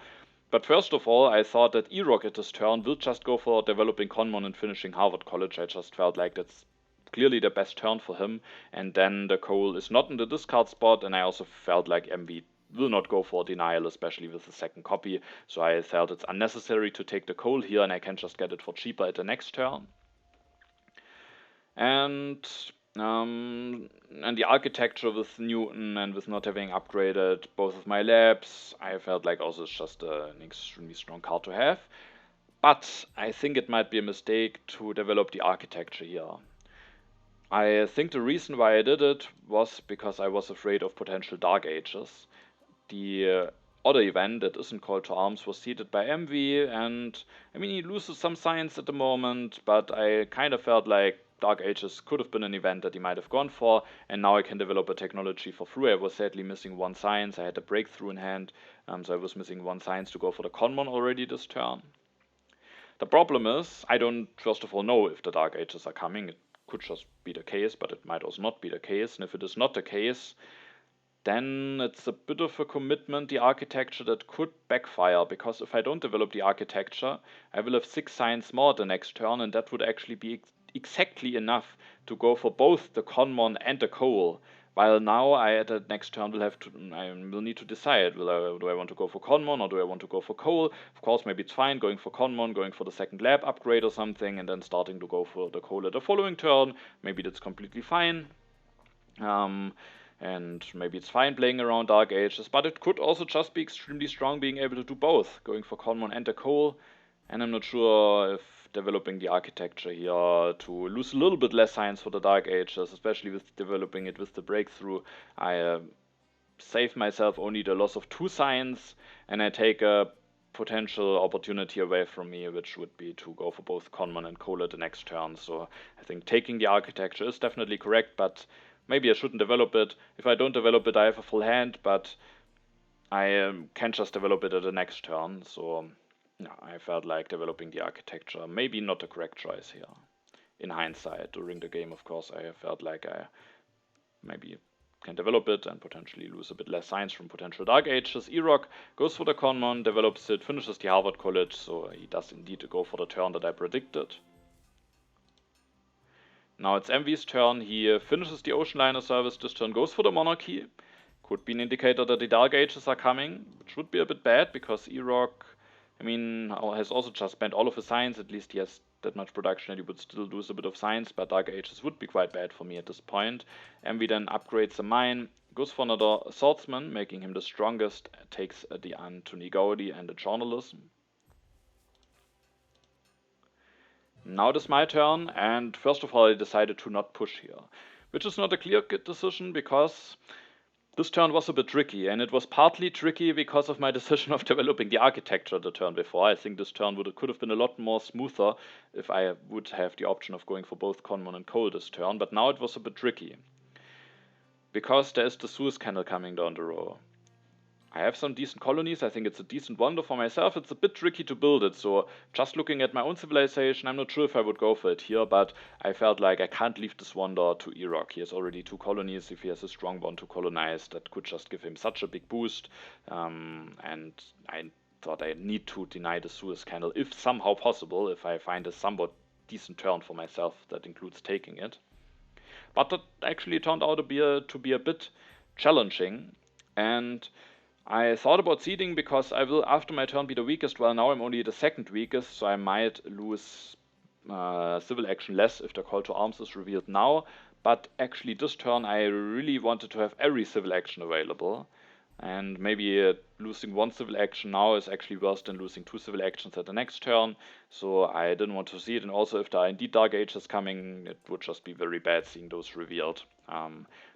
But first of all, I thought that E-Rock at this turn will just go for developing Conmon and finishing Harvard College. I just felt like that's clearly the best turn for him. And then the coal is not in the discard spot, and I also felt like MV will not go for denial, especially with the second copy. So I felt it's unnecessary to take the coal here, and I can just get it for cheaper at the next turn. And the architecture with Newton and with not having upgraded both of my labs, I felt like also it's just an extremely strong card to have. But I think it might be a mistake to develop the architecture here. I think the reason why I did it was because I was afraid of potential Dark Ages. The other event that isn't called to arms was seeded by MV, and I mean he loses some science at the moment, but I kind of felt like Dark Ages could have been an event that he might have gone for, and now I can develop a technology for free. I was sadly missing 1 science. I had a breakthrough in hand, so I was missing 1 science to go for the Conmon already this turn. The problem is, I don't first of all know if the Dark Ages are coming. It could just be the case, but it might also not be the case, and if it is not the case, then it's a bit of a commitment, the architecture, that could backfire, because if I don't develop the architecture, I will have 6 science more the next turn, and that would actually be exactly enough to go for both the Conmon and the coal. While now I at the next turn I will need to decide, do I want to go for Conmon or do I want to go for coal? Of course, maybe it's fine going for Conmon, going for the second lab upgrade or something, and then starting to go for the coal at the following turn. Maybe that's completely fine. And maybe it's fine playing around Dark Ages, but it could also just be extremely strong being able to do both, going for Conmon and the coal. And I'm not sure if developing the architecture here to lose a little bit less science for the Dark Ages, especially with developing it with the breakthrough, I save myself only the loss of 2 science, and I take a potential opportunity away from me, which would be to go for both Conmon and coal at the next turn. So I think taking the architecture is definitely correct, but maybe I shouldn't develop it. If I don't develop it, I have a full hand, but I can just develop it at the next turn. So yeah, I felt like developing the architecture maybe not the correct choice here. In hindsight, during the game, of course, I felt like I maybe can develop it and potentially lose a bit less science from potential dark ages. E-Rock goes for the Conmon, develops it, finishes the Harvard College, so he does indeed go for the turn that I predicted. Now it's MV's turn, he finishes the Ocean Liner service, this turn goes for the Monarchy. Could be an indicator that the Dark Ages are coming, which would be a bit bad, because E-Rock, I mean, has also just spent all of his science, at least he has that much production and he would still lose a bit of science, but Dark Ages would be quite bad for me at this point. MV then upgrades the mine, goes for another Swordsman, making him the strongest, takes the Anthony Gaudi and the Journalism. Now it is my turn, and first of all I decided to not push here, which is not a clear decision because this turn was a bit tricky, and it was partly tricky because of my decision of developing the architecture the turn before. I think this turn could have been a lot more smoother if I would have the option of going for both Conmon and Coal this turn, but now it was a bit tricky. Because there is the Suez Canal coming down the road. I have some decent colonies, I think it's a decent wonder for myself. It's a bit tricky to build it, so just looking at my own civilization, I'm not sure if I would go for it here, but I felt like I can't leave this wonder to E-Rock. He has already 2 colonies. If he has a strong one to colonize, that could just give him such a big boost, and I thought I need to deny the Suez Canal, if somehow possible, if I find a somewhat decent turn for myself that includes taking it. But that actually turned out to be a bit challenging, and I thought about seeding because I will, after my turn, be the weakest. Well, now I'm only the second weakest, so I might lose civil action less if the call to arms is revealed now. But actually this turn I really wanted to have every civil action available. And maybe losing 1 civil action now is actually worse than losing 2 civil actions at the next turn. So I didn't want to see it. And also if there are indeed Dark Ages coming, it would just be very bad seeing those revealed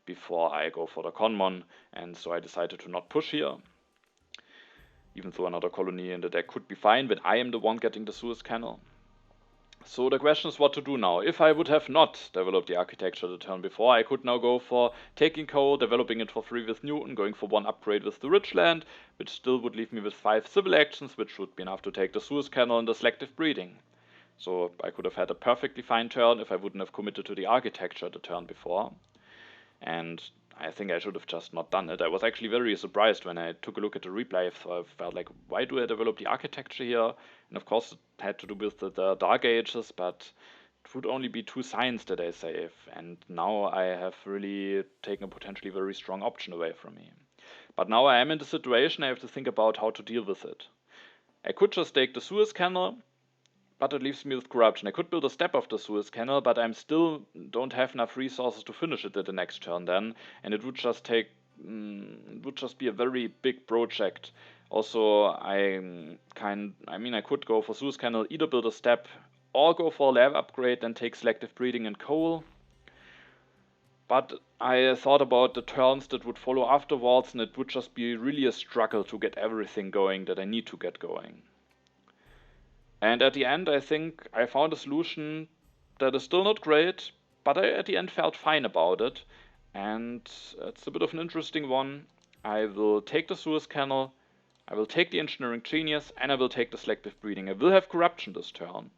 before I go for the Conmon. And so I decided to not push here. Even though another colony in the deck could be fine, but I am the one getting the Suez Canal. So the question is what to do now. If I would have not developed the architecture the turn before, I could now go for taking coal, developing it for free with Newton, going for 1 upgrade with the rich land, which still would leave me with 5 civil actions, which would be enough to take the Suez Canal and the selective breeding. So I could have had a perfectly fine turn if I wouldn't have committed to the architecture the turn before. And I think I should have just not done it. I was actually very surprised when I took a look at the replay. I felt like, why do I develop the architecture here? And of course it had to do with the Dark Ages, but it would only be 2 signs that I save. And now I have really taken a potentially very strong option away from me. But now I am in the situation, I have to think about how to deal with it. I could just take the Suez Canal, but it leaves me with corruption. I could build a step of the Suez Canal, but I still don't have enough resources to finish it at the next turn then, and it would just take, would just be a very big project. Also, I could go for Suez Canal, either build a step or go for a lab upgrade and take selective breeding and coal. But I thought about the turns that would follow afterwards, and it would just be really a struggle to get everything going that I need to get going. And at the end, I think I found a solution that is still not great, but I at the end felt fine about it. And it's a bit of an interesting one. I will take the Suez Canal, I will take the Engineering Genius, and I will take the Selective Breeding. I will have Corruption this turn.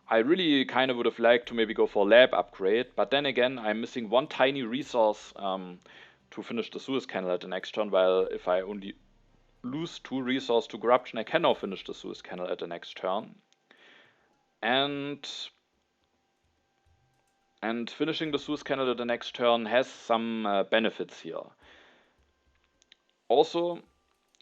I really kind of would have liked to maybe go for a lab upgrade, but then again, I'm missing 1 tiny resource to finish the Suez Canal at the next turn, while if I only lose 2 resource to corruption, I can now finish the Suez Canal at the next turn. And finishing the Suez Canal at the next turn has some benefits here. Also,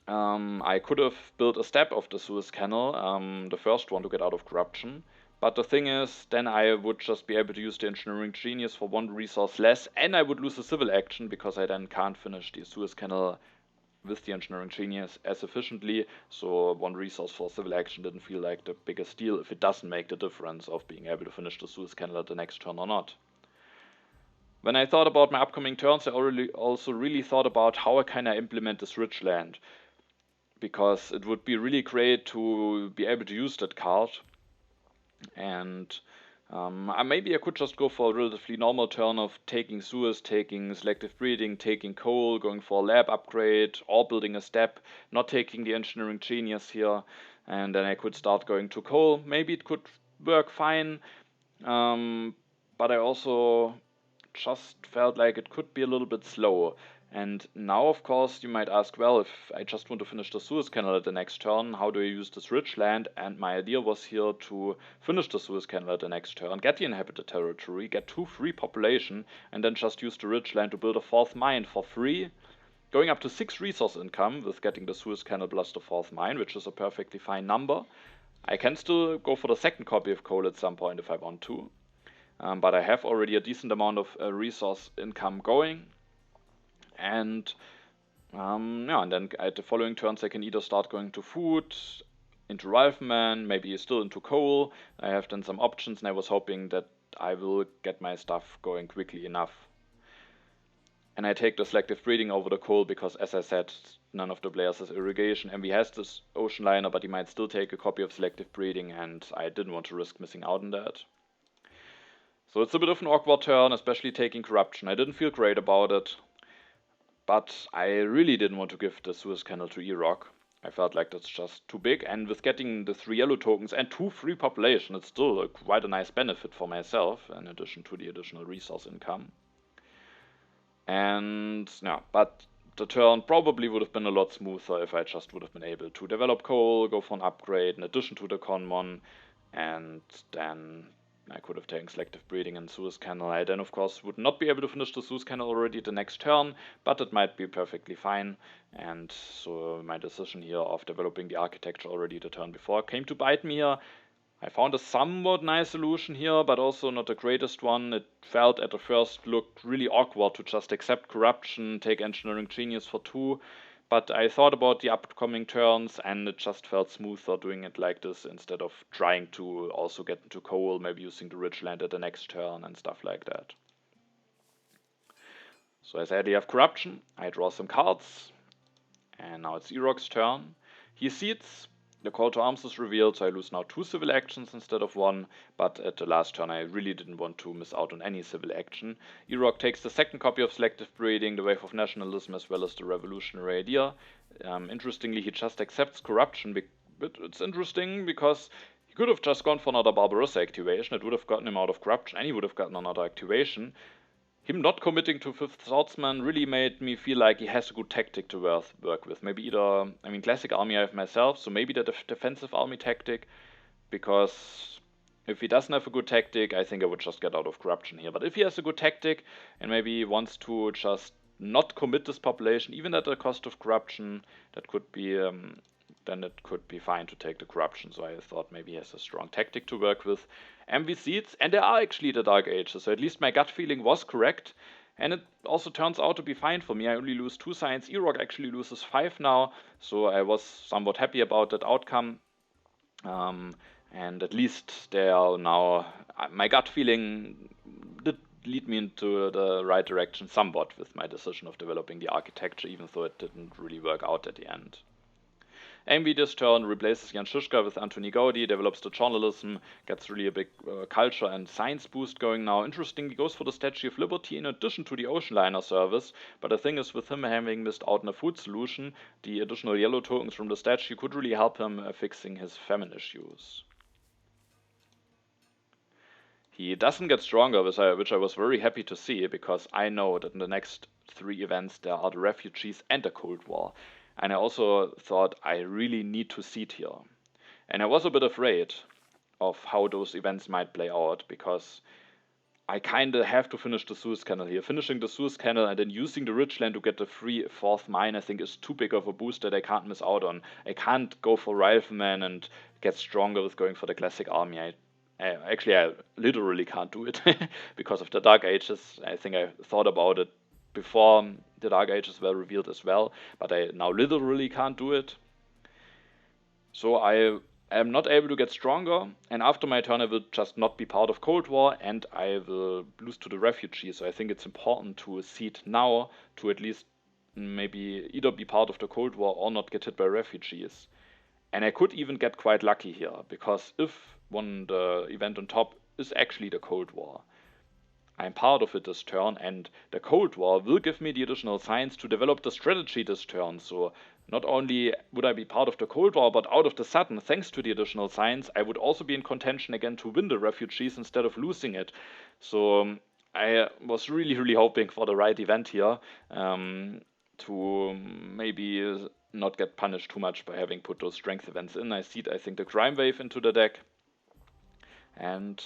I could have built a step of the Suez Canal, the first one to get out of corruption. But the thing is, then I would just be able to use the Engineering Genius for 1 resource less, and I would lose a civil action because I then can't finish the Suez Canal with the Engineering Genius as efficiently, so 1 resource for civil action didn't feel like the biggest deal if it doesn't make the difference of being able to finish the Suez Canal at the next turn or not. When I thought about my upcoming turns, I also really thought about how I kind of implement this rich land, because it would be really great to be able to use that card, and maybe I could just go for a relatively normal turn of taking Suez, taking selective breeding, taking coal, going for a lab upgrade, or building a step, not taking the Engineering Genius here, and then I could start going to coal. Maybe it could work fine, but I also just felt like it could be a little bit slow. And now, of course, you might ask, well, if I just want to finish the Suez Canal at the next turn, how do I use this rich land? And my idea was here to finish the Suez Canal at the next turn, get the inhabited territory, get 2 free population, and then just use the rich land to build a 4th mine for free, going up to 6 resource income with getting the Suez Canal plus the 4th mine, which is a perfectly fine number. I can still go for the second copy of coal at some point if I want to, but I have already a decent amount of resource income going. And yeah, and then at the following turns I can either start going to food, into rifleman, maybe still into coal. I have then some options, and I was hoping that I will get my stuff going quickly enough. And I take the selective breeding over the coal because, as I said, none of the players has irrigation. MV has this ocean liner, but he might still take a copy of selective breeding, and I didn't want to risk missing out on that. So it's a bit of an awkward turn, especially taking corruption. I didn't feel great about it. But I really didn't want to give the Suez Canal to Iraq. I felt like that's just too big, and with getting the 3 yellow tokens and 2 free population, it's still quite a nice benefit for myself, in addition to the additional resource income. And yeah, but the turn probably would have been a lot smoother if I just would have been able to develop coal, go for an upgrade in addition to the Conmon, and then I could have taken selective breeding in Suez Canal. I then, of course, would not be able to finish the Suez Canal already the next turn, but it might be perfectly fine. And so my decision here of developing the architecture already the turn before came to bite me here. I found a somewhat nice solution here, but also not the greatest one. It felt at the first look really awkward to just accept corruption, take engineering genius for 2. But I thought about the upcoming turns, and it just felt smoother doing it like this instead of trying to also get into coal, maybe using the rich land at the next turn and stuff like that. So as I already have corruption, I draw some cards, and now it's Iraq's turn. He seeds, the call to arms is revealed, so I lose now 2 civil actions instead of 1, but at the last turn I really didn't want to miss out on any civil action. Iraq takes the second copy of selective breeding, the wave of nationalism, as well as the revolutionary idea. Interestingly, he just accepts corruption, but it's interesting because he could have just gone for another Barbarossa activation. It would have gotten him out of corruption, and he would have gotten another activation. Him not committing to 5th Swordsman really made me feel like he has a good tactic to work with. Maybe either, I mean, classic army I have myself, so maybe the defensive army tactic, because if he doesn't have a good tactic, I think I would just get out of corruption here. But if he has a good tactic, and maybe he wants to just not commit this population, even at the cost of corruption, that could be, then it could be fine to take the corruption. So I thought maybe he has a strong tactic to work with. MV seeds, and there are actually the Dark Ages, so at least my gut feeling was correct. And it also turns out to be fine for me. I only lose 2 science. Iraq actually loses 5 now, so I was somewhat happy about that outcome. And at least they are now, my gut feeling did lead me into the right direction somewhat with my decision of developing the architecture, even though it didn't really work out at the end. MV this turn replaces Jan Žižka with Antoni Gaudi, develops the journalism, gets really a big culture and science boost going now. Interestingly, goes for the Statue of Liberty in addition to the ocean liner service, but the thing is, with him having missed out on a food solution, the additional yellow tokens from the statue could really help him fixing his famine issues. He doesn't get stronger, which I was very happy to see, because I know that in the next 3 events there are the refugees and the Cold War. And I also thought I really need to seed here. And I was a bit afraid of how those events might play out, because I kinda have to finish the Suez Canal here. Finishing the Suez Canal and then using the rich land to get the free 4th mine, I think, is too big of a boost that I can't miss out on. I can't go for Rifleman and get stronger with going for the classic army. I literally can't do it because of the Dark Ages. I think I thought about it before the Dark Ages were revealed as well, but I now literally can't do it. So I am not able to get stronger, and after my turn I will just not be part of Cold War, and I will lose to the refugees. So I think it's important to seed now to at least maybe either be part of the Cold War or not get hit by refugees. And I could even get quite lucky here, because if the event on top is actually the Cold War, I'm part of it this turn, and the Cold War will give me the additional science to develop the strategy this turn. So not only would I be part of the Cold War, but out of the sudden, thanks to the additional science, I would also be in contention again to win the refugees instead of losing it. So I was really hoping for the right event here, to maybe not get punished too much by having put those strength events in. I think, the Crime Wave into the deck, and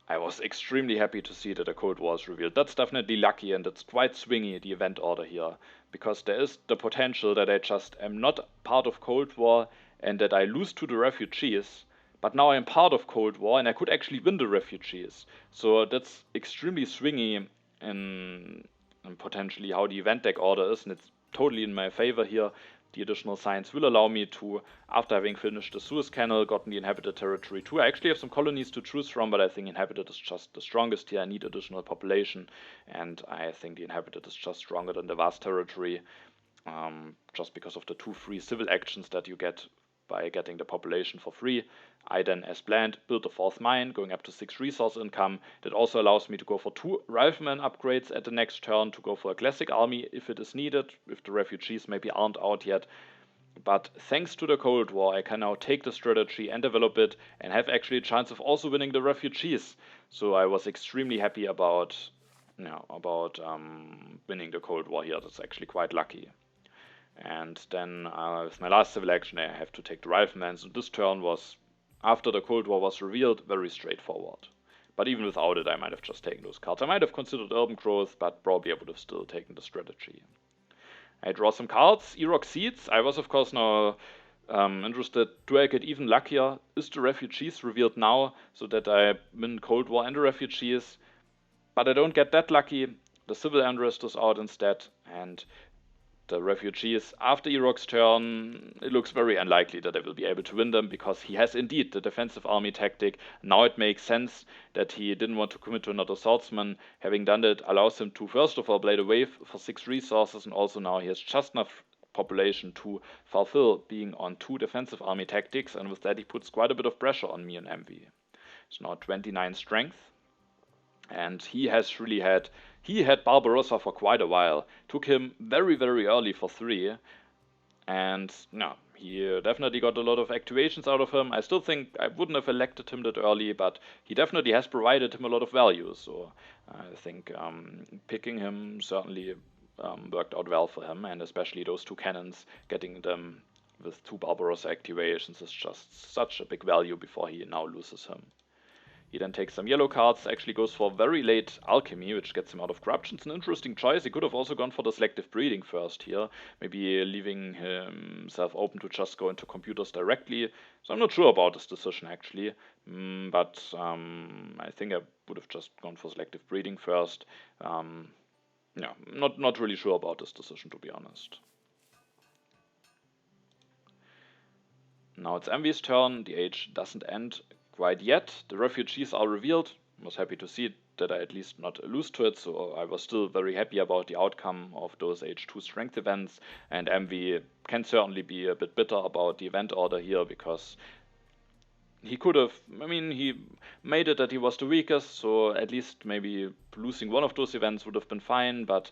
I was extremely happy to see that a Cold War is revealed. That's definitely lucky, and it's quite swingy, the event order here, because there is the potential that I just am not part of Cold War and that I lose to the refugees, but now I'm part of Cold War and I could actually win the refugees. So that's extremely swingy in potentially how the event deck order is, and it's totally in my favor here. The additional science will allow me to, after having finished the Suez Canal, gotten the inhabited territory too. I actually have some colonies to choose from, but I think inhabited is just the strongest here. I need additional population, and I think the inhabited is just stronger than the vast territory, just because of the 2 free civil actions that you get by getting the population for free. I then, as planned, built a 4th mine, going up to 6 resource income. That also allows me to go for 2 rifleman upgrades at the next turn, to go for a classic army if it is needed, if the refugees maybe aren't out yet. But thanks to the Cold War, I can now take the strategy and develop it, and have actually a chance of also winning the refugees. So I was extremely happy about winning the Cold War here. That's actually quite lucky. And then with my last civil action, I have to take the riflemen. So this turn was, after the Cold War was revealed, very straightforward. But even without it, I might have just taken those cards. I might have considered urban growth, but probably I would have still taken the strategy. I draw some cards. Irok Seeds. I was, of course, now interested. Do I get even luckier? Is the refugees revealed now, so that I win Cold War and the refugees? But I don't get that lucky. The civil unrest is out instead, and the refugees, after Irok's turn, it looks very unlikely that I will be able to win them, because he has indeed the defensive army tactic. Now it makes sense that he didn't want to commit to another swordsman. Having done that allows him to, first of all, blade a wave for 6 resources, and also now he has just enough population to fulfill being on 2 defensive army tactics, and with that he puts quite a bit of pressure on me and MV. It's now 29 strength, and he had Barbarossa for quite a while. Took him very early for 3, and no, he definitely got a lot of activations out of him. I still think I wouldn't have elected him that early, but he definitely has provided him a lot of value. So I think picking him certainly worked out well for him, and especially those 2 cannons, getting them with 2 Barbarossa activations is just such a big value before he now loses him. He then takes some yellow cards, actually goes for very late alchemy, which gets him out of corruption. It's an interesting choice. He could have also gone for the selective breeding first here, maybe leaving himself open to just go into computers directly. So I'm not sure about this decision actually, but I think I would have just gone for selective breeding first. Yeah, not really sure about this decision, to be honest. Now it's MV's turn. The age doesn't end quite yet. The refugees are revealed. I was happy to see that I at least not lose to it, so I was still very happy about the outcome of those age 2 strength events, and MV can certainly be a bit bitter about the event order here, because he could have, he made it that he was the weakest, so at least maybe losing one of those events would have been fine, but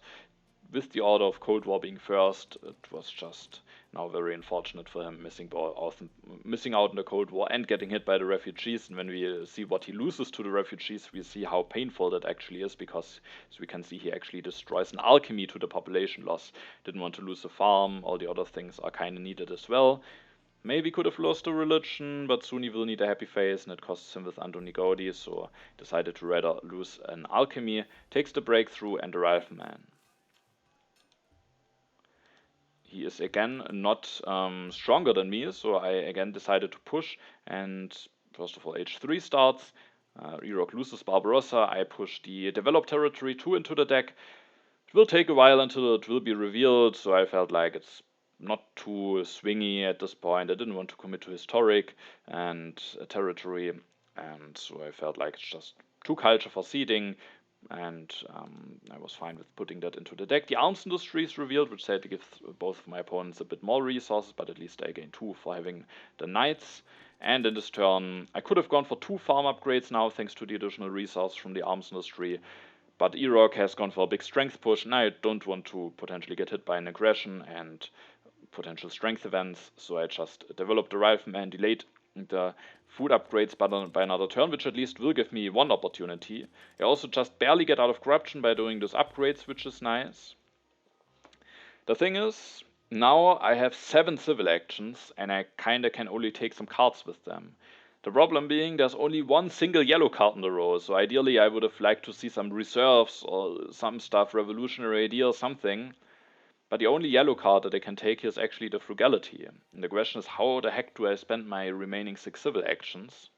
with the order of Cold War being first, it was just now very unfortunate for him missing out in the Cold War and getting hit by the refugees. And when we see what he loses to the refugees, we see how painful that actually is, because as we can see, he actually destroys an alchemy to the population loss. Didn't want to lose a farm. All the other things are kind of needed as well. Maybe could have lost a religion, but soon he will need a happy face, and it costs him with Antoni Gaudi, so decided to rather lose an alchemy. Takes the breakthrough and the rifleman. He is again not stronger than me, so I again decided to push, and first of all H3 starts. Irok loses Barbarossa. I push the developed territory 2 into the deck. It will take a while until it will be revealed, so I felt like it's not too swingy at this point. I didn't want to commit to historic and territory, and so I felt like it's just too culture for seeding, and I was fine with putting that into the deck. The arms industry is revealed, which said to give both of my opponents a bit more resources, but at least I gain 2 for having the knights. And in this turn, I could have gone for 2 farm upgrades now, thanks to the additional resource from the arms industry. But Irok has gone for a big strength push, and I don't want to potentially get hit by an aggression and potential strength events, so I just developed the rifleman, delayed the food upgrades by another turn, which at least will give me one opportunity. I also just barely get out of corruption by doing those upgrades, which is nice. The thing is, now I have 7 civil actions, and I kinda can only take some cards with them. The problem being there's only one single yellow card in the row, so ideally I would have liked to see some reserves or some stuff, revolutionary idea or something. But the only yellow card that I can take here is actually the frugality. And the question is, how the heck do I spend my remaining 6 civil actions?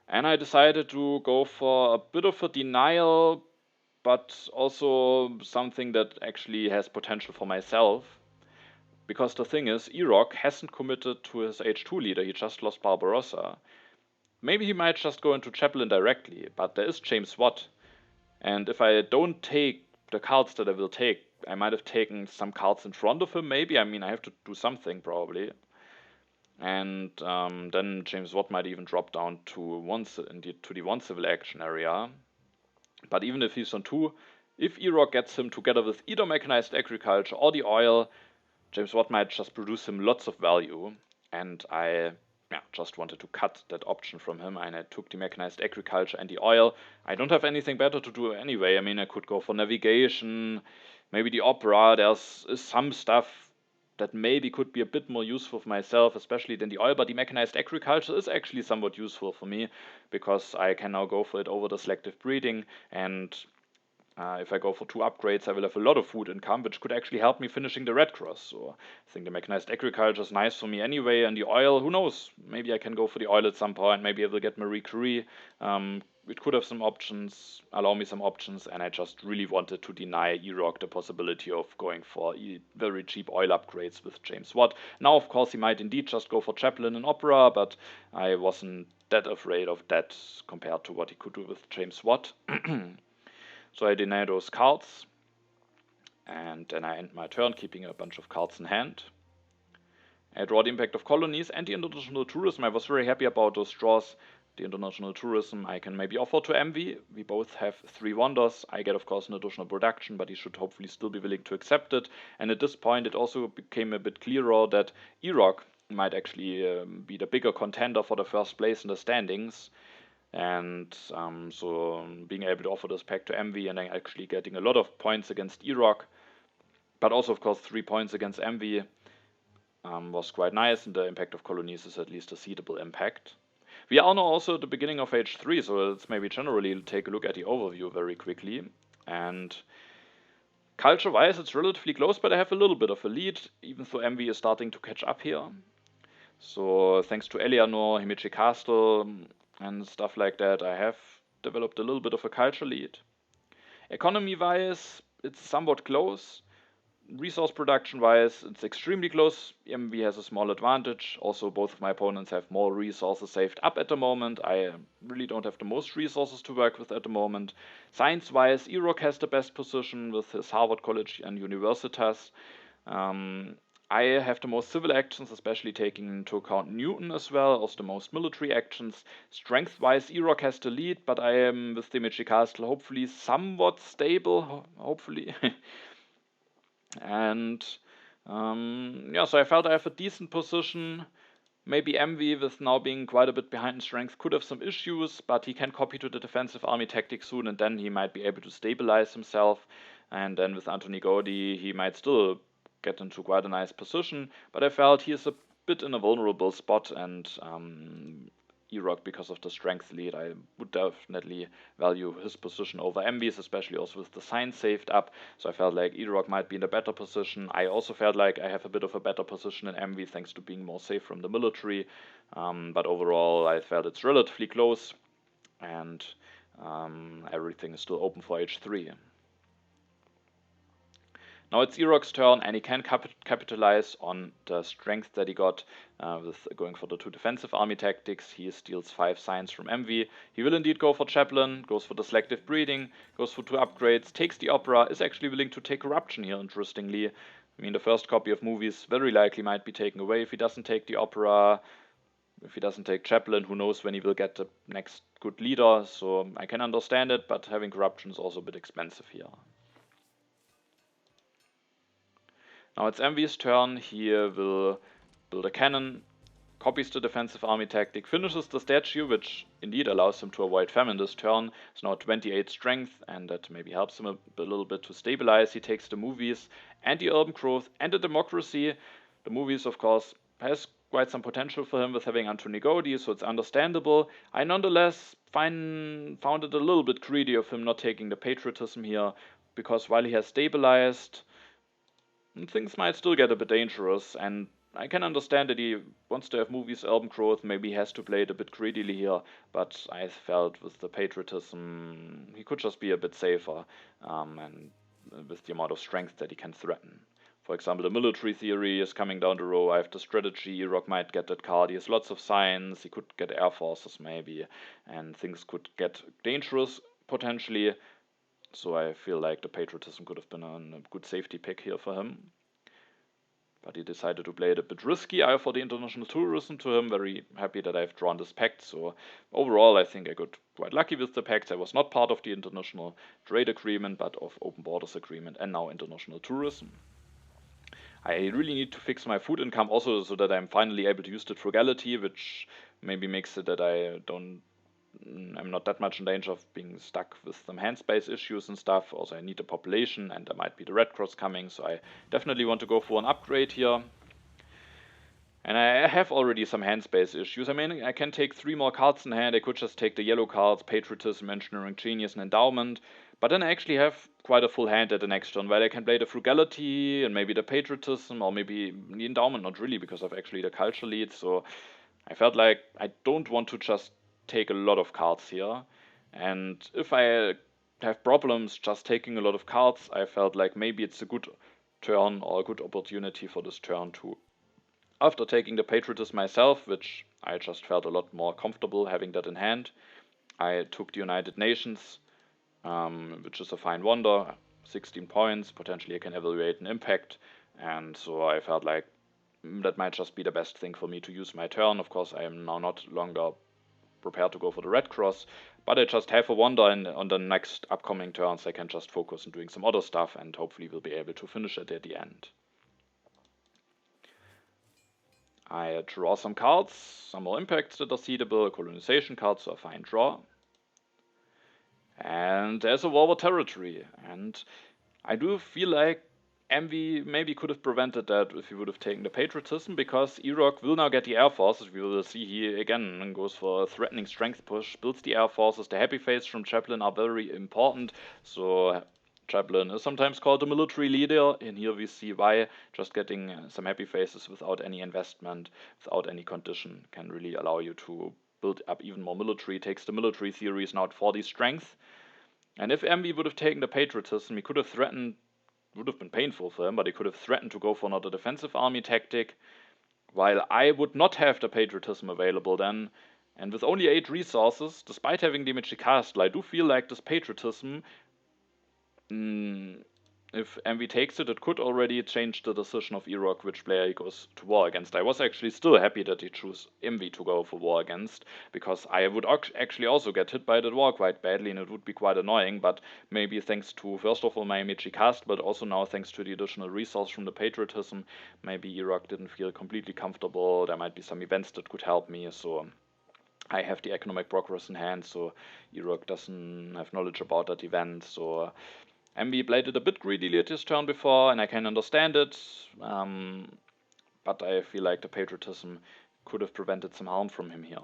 And I decided to go for a bit of a denial, but also something that actually has potential for myself. Because the thing is, Irok hasn't committed to his H2 leader, he just lost Barbarossa. Maybe he might just go into Chaplain directly, but there is James Watt. And if I don't take the cards that I will take, I might have taken some cards in front of him, maybe. I mean, I have to do something, probably. And then James Watt might even drop down to the 1 civil action area. But even if he's on 2, if Irok gets him together with either mechanized agriculture or the oil, James Watt might just produce him lots of value. And I just wanted to cut that option from him, and I took the mechanized agriculture and the oil. I don't have anything better to do anyway. I mean, I could go for navigation, maybe the opera. There's some stuff that maybe could be a bit more useful for myself, especially than the oil, but the mechanized agriculture is actually somewhat useful for me, because I can now go for it over the selective breeding, and if I go for 2 upgrades, I will have a lot of food income, which could actually help me finishing the Red Cross. So I think the mechanized agriculture is nice for me anyway, and the oil, who knows? Maybe I can go for the oil at some point. Maybe I will get Marie Curie. It could have some options, allow me some options, and I just really wanted to deny Irok the possibility of going for very cheap oil upgrades with James Watt. Now, of course, he might indeed just go for Chaplain and Opera, but I wasn't that afraid of that compared to what he could do with James Watt. So I deny those cards, and then I end my turn keeping a bunch of cards in hand. I draw the impact of colonies and the international tourism. I was very happy about those draws. The international tourism I can maybe offer to Envy. We both have 3 wonders. I get, of course, an additional production, but he should hopefully still be willing to accept it. And at this point, it also became a bit clearer that Irok might actually be the bigger contender for the first place in the standings. And so being able to offer this pack to Envy and then actually getting a lot of points against Irok, but also, of course, 3 points against Envy was quite nice, and the impact of colonies is at least a seedable impact. We are now also at the beginning of H3, so let's maybe generally take a look at the overview very quickly. And culture-wise, it's relatively close, but I have a little bit of a lead, even though Envy is starting to catch up here. So thanks to Eleanor, Himeji Castle, and stuff like that, I have developed a little bit of a culture lead. Economy-wise, it's somewhat close. Resource production-wise, it's extremely close. MV has a small advantage. Also, both of my opponents have more resources saved up at the moment. I really don't have the most resources to work with at the moment. Science-wise, Irok has the best position with his Harvard College and Universitas. I have the most civil actions, especially taking into account Newton as well, also the most military actions. Strength-wise, Irok has the lead, but I am, with Himeji Castle, hopefully somewhat stable, hopefully. And so I felt I have a decent position. Maybe Envy, with now being quite a bit behind in strength, could have some issues, but he can copy to the defensive army tactic soon, and then he might be able to stabilize himself. And then with Anthony Gaudi, he might still get into quite a nice position, but I felt he is a bit in a vulnerable spot, and Irok, because of the strength lead, I would definitely value his position over Envy's, especially also with the sign saved up. So I felt like Irok might be in a better position. I also felt like I have a bit of a better position in Envy thanks to being more safe from the military, but overall I felt it's relatively close, and everything is still open for H3. Now it's Irok's turn, and he can capitalize on the strength that he got with going for the 2 defensive army tactics. He steals 5 signs from Envy. He will indeed go for Chaplain, goes for the selective breeding, goes for 2 upgrades, takes the opera, is actually willing to take corruption here, interestingly. I mean, the first copy of movies very likely might be taken away if he doesn't take the opera. If he doesn't take Chaplain, who knows when he will get the next good leader. So I can understand it, but having corruption is also a bit expensive here. Now it's Envy's turn. He will build a cannon, copies the defensive army tactic, finishes the statue, which indeed allows him to avoid famine this turn. It's now 28 strength, and that maybe helps him a little bit to stabilize. He takes the movies and the urban growth and the democracy. The movies, of course, has quite some potential for him with having Anthony Gaudi, so it's understandable. I nonetheless found it a little bit greedy of him not taking the patriotism here, because while he has stabilized, things might still get a bit dangerous, and I can understand that he wants to have movies, urban growth, maybe he has to play it a bit greedily here, but I felt with the patriotism he could just be a bit safer, and with the amount of strength that he can threaten. For example, the military theory is coming down the row. I have the strategy, Rock might get that card, he has lots of science, he could get air forces maybe, and things could get dangerous potentially. So I feel like the patriotism could have been a good safety pick here for him. But he decided to play it a bit risky. I offered the international tourism to him, very happy that I've drawn this pact. So overall, I think I got quite lucky with the pact. I was not part of the international trade agreement, but of open borders agreement and now international tourism. I really need to fix my food income also so that I'm finally able to use the frugality, which maybe makes it that I'm not that much in danger of being stuck with some hand space issues and stuff. Also, I need a population, and there might be the Red Cross coming, so I definitely want to go for an upgrade here. And I have already some hand space issues. I mean, I can take 3 more cards in hand. I could just take the yellow cards, Patriotism, Engineering Genius, and Endowment. But then I actually have quite a full hand at the next turn, where I can play the Frugality, and maybe the Patriotism, or maybe the Endowment, not really, because I've actually the Culture lead, so I felt like I don't want to just take a lot of cards here, and if I have problems just taking a lot of cards, I felt like maybe it's a good turn or a good opportunity for this turn too. After taking the patriotism myself, which I just felt a lot more comfortable having that in hand, I took the United Nations, which is a fine wonder, 16 points, potentially I can evaluate an impact, and so I felt like that might just be the best thing for me to use my turn. Of course, I am now not longer prepared to go for the Red Cross, but I just have a wonder, and on the next upcoming turns I can just focus on doing some other stuff and hopefully will be able to finish it at the end. I draw some cards, some more impacts that are seedable, colonization cards, so a fine draw. And there's a war territory, and I do feel like Envy maybe could have prevented that if he would have taken the patriotism, because Iraq will now get the air forces. We will see he again goes for a threatening strength push, builds the air forces. The happy face from Chaplin are very important, so Chaplin is sometimes called the military leader, and here we see why just getting some happy faces without any investment, without any condition, can really allow you to build up even more military. Takes the military theories now at 40 strength, and if Envy would have taken the patriotism, he could have threatened, would have been painful for him, but he could have threatened to go for another defensive army tactic, while I would not have the patriotism available then. And with only 8 resources, despite having the Himeji Castle, I do feel like this patriotism, if Envy takes it, it could already change the decision of Iraq which player he goes to war against. I was actually still happy that he chose Envy to go for war against, because I would actually also get hit by that war quite badly and it would be quite annoying, but maybe thanks to, first of all, my Himeji Castle, but also now thanks to the additional resource from the patriotism, maybe Iraq didn't feel completely comfortable. There might be some events that could help me, so I have the economic progress in hand, so Iraq doesn't have knowledge about that event, so Envy played it a bit greedily at his turn before, and I can understand it, but I feel like the patriotism could have prevented some harm from him here.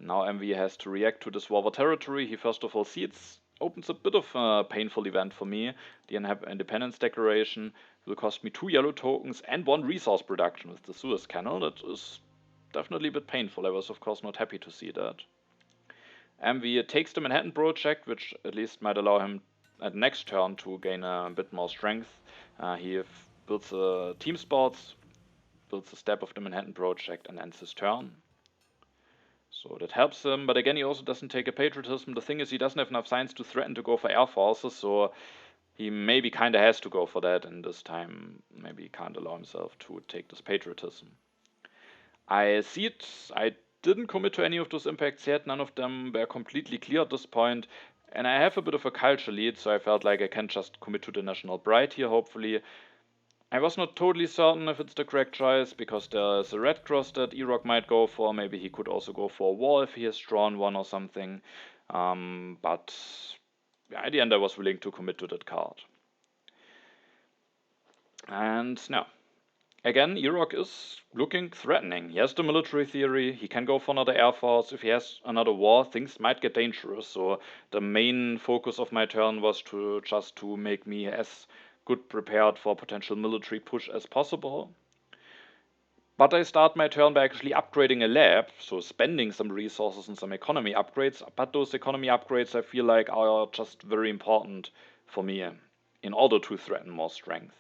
Now Envy has to react to this war territory. He first of all cedes, opens a bit of a painful event for me. The Independence Declaration will cost me 2 yellow tokens and 1 resource production with the Suez Canal. That is definitely a bit painful. I was of course not happy to see that. Envy takes the Manhattan Project, which at least might allow him at next turn to gain a bit more strength. He builds a team sports, builds a step of the Manhattan Project, and ends his turn. So that helps him, but again he also doesn't take a patriotism. The thing is, he doesn't have enough science to threaten to go for air forces, so he maybe kinda has to go for that, and this time maybe he can't allow himself to take this patriotism. I see it. I didn't commit to any of those impacts yet. None of them were completely clear at this point, and I have a bit of a culture lead, so I felt like I can just commit to the National Pride here, hopefully. I was not totally certain if it's the correct choice, because there's a red cross that Irok might go for. Maybe he could also go for a wall if he has drawn one or something. But at the end I was willing to commit to that card. And now, again, Irok is looking threatening. He has the military theory, he can go for another air force. If he has another war, things might get dangerous. So the main focus of my turn was to make me as good prepared for potential military push as possible. But I start my turn by actually upgrading a lab, so spending some resources and some economy upgrades. But those economy upgrades I feel like are just very important for me in order to threaten more strength.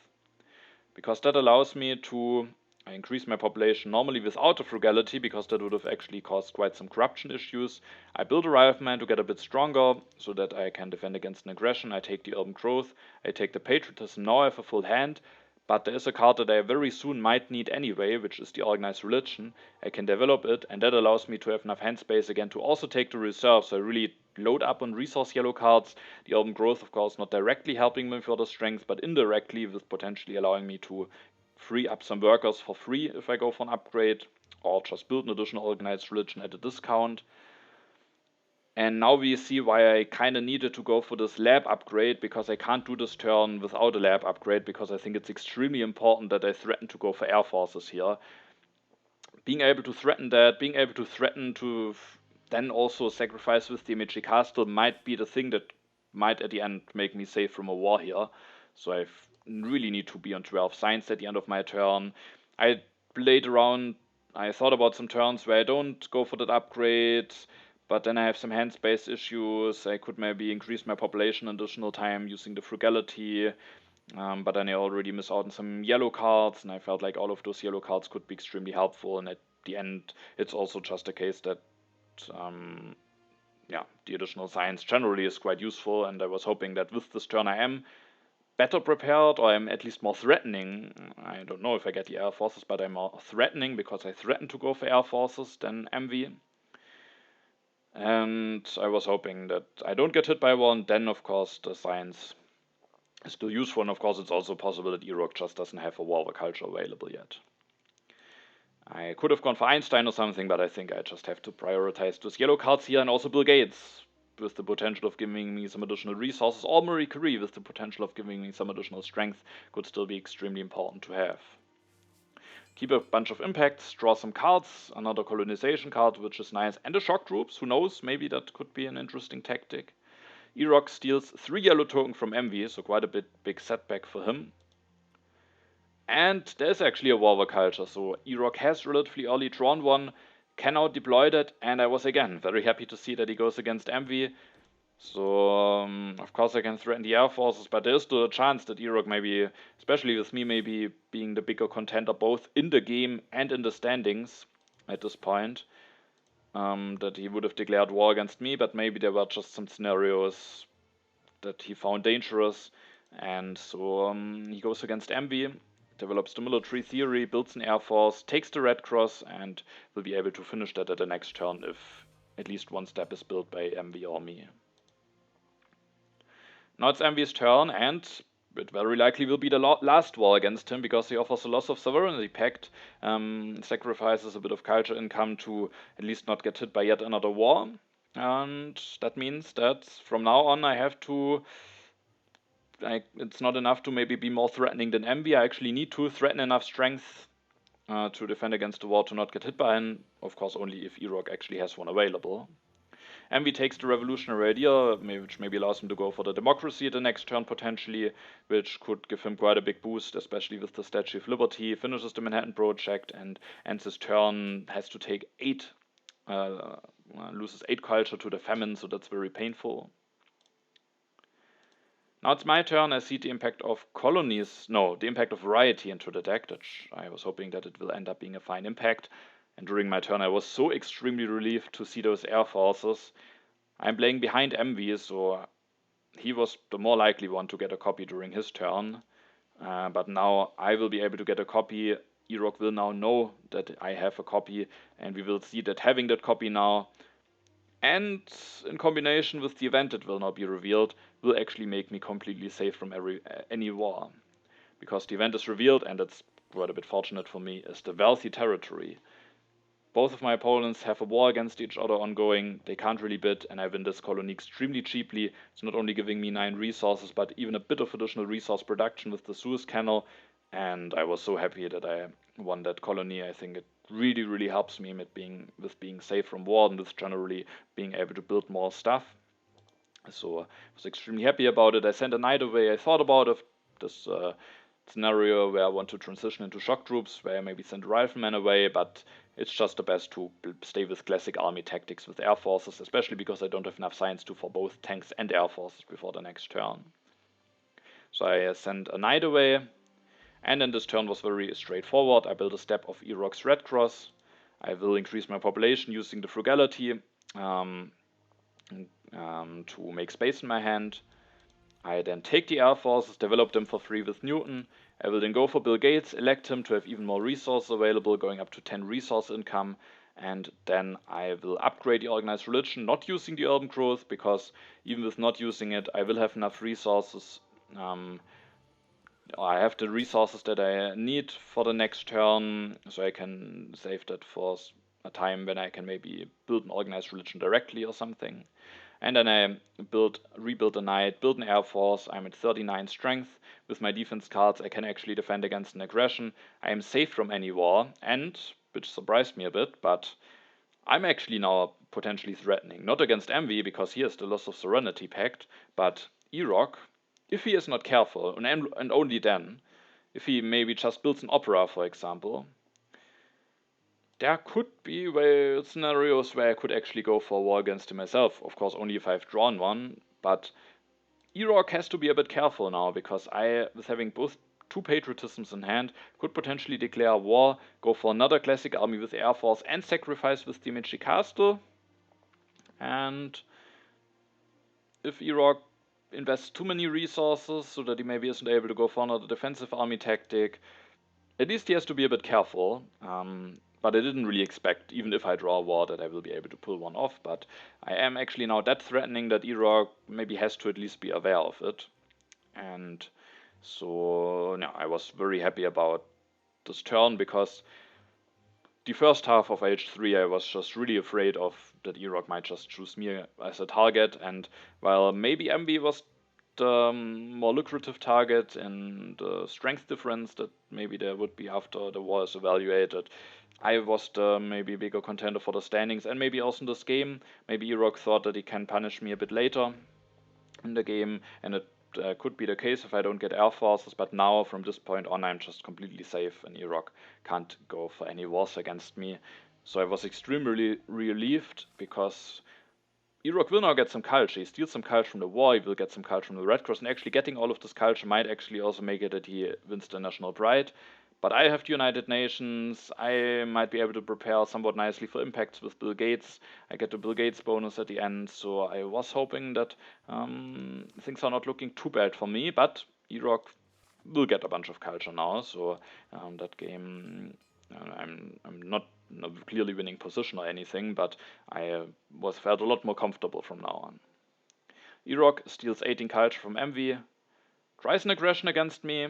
Because that allows me to increase my population normally without the frugality, because that would have actually caused quite some corruption issues. I build a rifleman to get a bit stronger so that I can defend against an aggression. I take the urban growth, I take the patriotism. Now I have a full hand, but there is a card that I very soon might need anyway, which is the organized religion. I can develop it, and that allows me to have enough hand space again to also take the reserve, so I really load up on resource yellow cards. The urban growth, of course, not directly helping me for the strength, but indirectly with potentially allowing me to free up some workers for free if I go for an upgrade, or just build an additional organized religion at a discount. And now we see why I kind of needed to go for this lab upgrade, because I can't do this turn without a lab upgrade, because I think it's extremely important that I threaten to go for air forces here. Being able to threaten that, being able to threaten to then also sacrifice with the Himeji Castle might be the thing that might at the end make me safe from a war here. So I really need to be on 12 science at the end of my turn. I played around, I thought about some turns where I don't go for that upgrade, but then I have some hand space issues. I could maybe increase my population additional time using the frugality, but then I already miss out on some yellow cards, and I felt like all of those yellow cards could be extremely helpful, and at the end it's also just a case that the additional science generally is quite useful, and I was hoping that with this turn I am better prepared, or I'm at least more threatening. I don't know if I get the air forces, but I'm more threatening because I threaten to go for air forces than MV. And I was hoping that I don't get hit by one. Then, of course, the science is still useful, and of course it's also possible that Irok just doesn't have a war of culture available yet. I could have gone for Einstein or something, but I think I just have to prioritize those yellow cards here, and also Bill Gates with the potential of giving me some additional resources, or Marie Curie with the potential of giving me some additional strength could still be extremely important to have. Keep a bunch of impacts, draw some cards, another colonization card, which is nice, and the shock groups, who knows, maybe that could be an interesting tactic. Irok steals 3 yellow tokens from MV, so quite a big setback for him. And there's actually a war culture, so Irok has relatively early drawn one, can now deploy that, and I was again very happy to see that he goes against MV. So, of course I can threaten the air forces, but there's still a chance that Irok maybe, especially with me maybe being the bigger contender both in the game and in the standings at this point, that he would have declared war against me, but maybe there were just some scenarios that he found dangerous, and so he goes against MV, develops the military theory, builds an air force, takes the red cross, and will be able to finish that at the next turn if at least one step is built by MV or me. Now it's MV's turn, and it very likely will be the last war against him, because he offers a loss of sovereignty pact, sacrifices a bit of culture income to at least not get hit by yet another war, and that means that from now on I have to it's not enough to maybe be more threatening than MV. I actually need to threaten enough strength to defend against the war to not get hit by him. Of course, only if Irok actually has one available. MV takes the revolutionary idea, which maybe allows him to go for the democracy at the next turn potentially, which could give him quite a big boost, especially with the Statue of Liberty. Finishes the Manhattan Project and ends his turn, has to take 8, loses 8 culture to the famine, so that's very painful. Now it's my turn. I see the impact of the impact of variety into the deck, which I was hoping that it will end up being a fine impact. And during my turn I was so extremely relieved to see those air forces. I'm playing behind MV, so he was the more likely one to get a copy during his turn. But now I will be able to get a copy. Irok will now know that I have a copy, and we will see that having that copy now, and in combination with the event that will now be revealed, will actually make me completely safe from any war. because the event is revealed, and it's quite a bit fortunate for me, is the wealthy territory. Both of my opponents have a war against each other ongoing, they can't really bid, and I win this colony extremely cheaply. It's not only giving me 9 resources, but even a bit of additional resource production with the Suez Canal, and I was so happy that I won that colony. I think it really helps me with being safe from war and with generally being able to build more stuff. So I was extremely happy about it. I sent a knight away. I thought about this scenario where I want to transition into shock troops, where I maybe send a rifleman away, but it's just the best to stay with classic army tactics with air forces, especially because I don't have enough science for both tanks and air forces before the next turn. So I sent a knight away, and then this turn was very straightforward. I built a step of Iraq's Red Cross. I will increase my population using the frugality to make space in my hand. I then take the air forces, develop them for free with Newton. I will then go for Bill Gates, elect him to have even more resources available, going up to 10 resource income, and then I will upgrade the organized religion, not using the urban growth, because even with not using it, I will have enough resources. I have the resources that I need for the next turn, so I can save that for a time when I can maybe build an organized religion directly or something. And then I rebuild a knight, build an air force. I'm at 39 strength. With my defense cards, I can actually defend against an aggression. I am safe from any war, and, which surprised me a bit, but I'm actually now potentially threatening. Not against Envy, because he has the Loss of Serenity Pact, but Iraq, if he is not careful, and only then, if he maybe just builds an opera, for example, there could be scenarios where I could actually go for a war against him myself. Of course, only if I've drawn one, but Iraq has to be a bit careful now, because I, with having both 2 patriotisms in hand, could potentially declare a war, go for another classic army with air force, and sacrifice with the Himeji Castle. And if Iraq invests too many resources so that he maybe isn't able to go for another defensive army tactic, at least he has to be a bit careful. But I didn't really expect, even if I draw a war, that I will be able to pull one off. But I am actually now that threatening that Iraq maybe has to at least be aware of it. And so yeah, I was very happy about this turn, because the first half of H3 I was just really afraid of that Iraq might just choose me as a target. And while maybe MB was the more lucrative target and the strength difference that maybe there would be after the war is evaluated, I was the maybe bigger contender for the standings, and maybe also in this game. Maybe Iraq thought that he can punish me a bit later in the game, and it could be the case if I don't get air forces, but now from this point on I'm just completely safe, and Iraq can't go for any wars against me. So I was extremely relieved, because Iraq will now get some culture. He steals some culture from the war, he will get some culture from the Red Cross, and actually getting all of this culture might actually also make it that he wins the National Pride. But I have the United Nations, I might be able to prepare somewhat nicely for impacts with Bill Gates. I get the Bill Gates bonus at the end, so I was hoping that things are not looking too bad for me, but Iraq will get a bunch of culture now, so that game, I'm not a clearly winning position or anything, but I felt a lot more comfortable from now on. Iraq steals 18 culture from Envy, tries an aggression against me.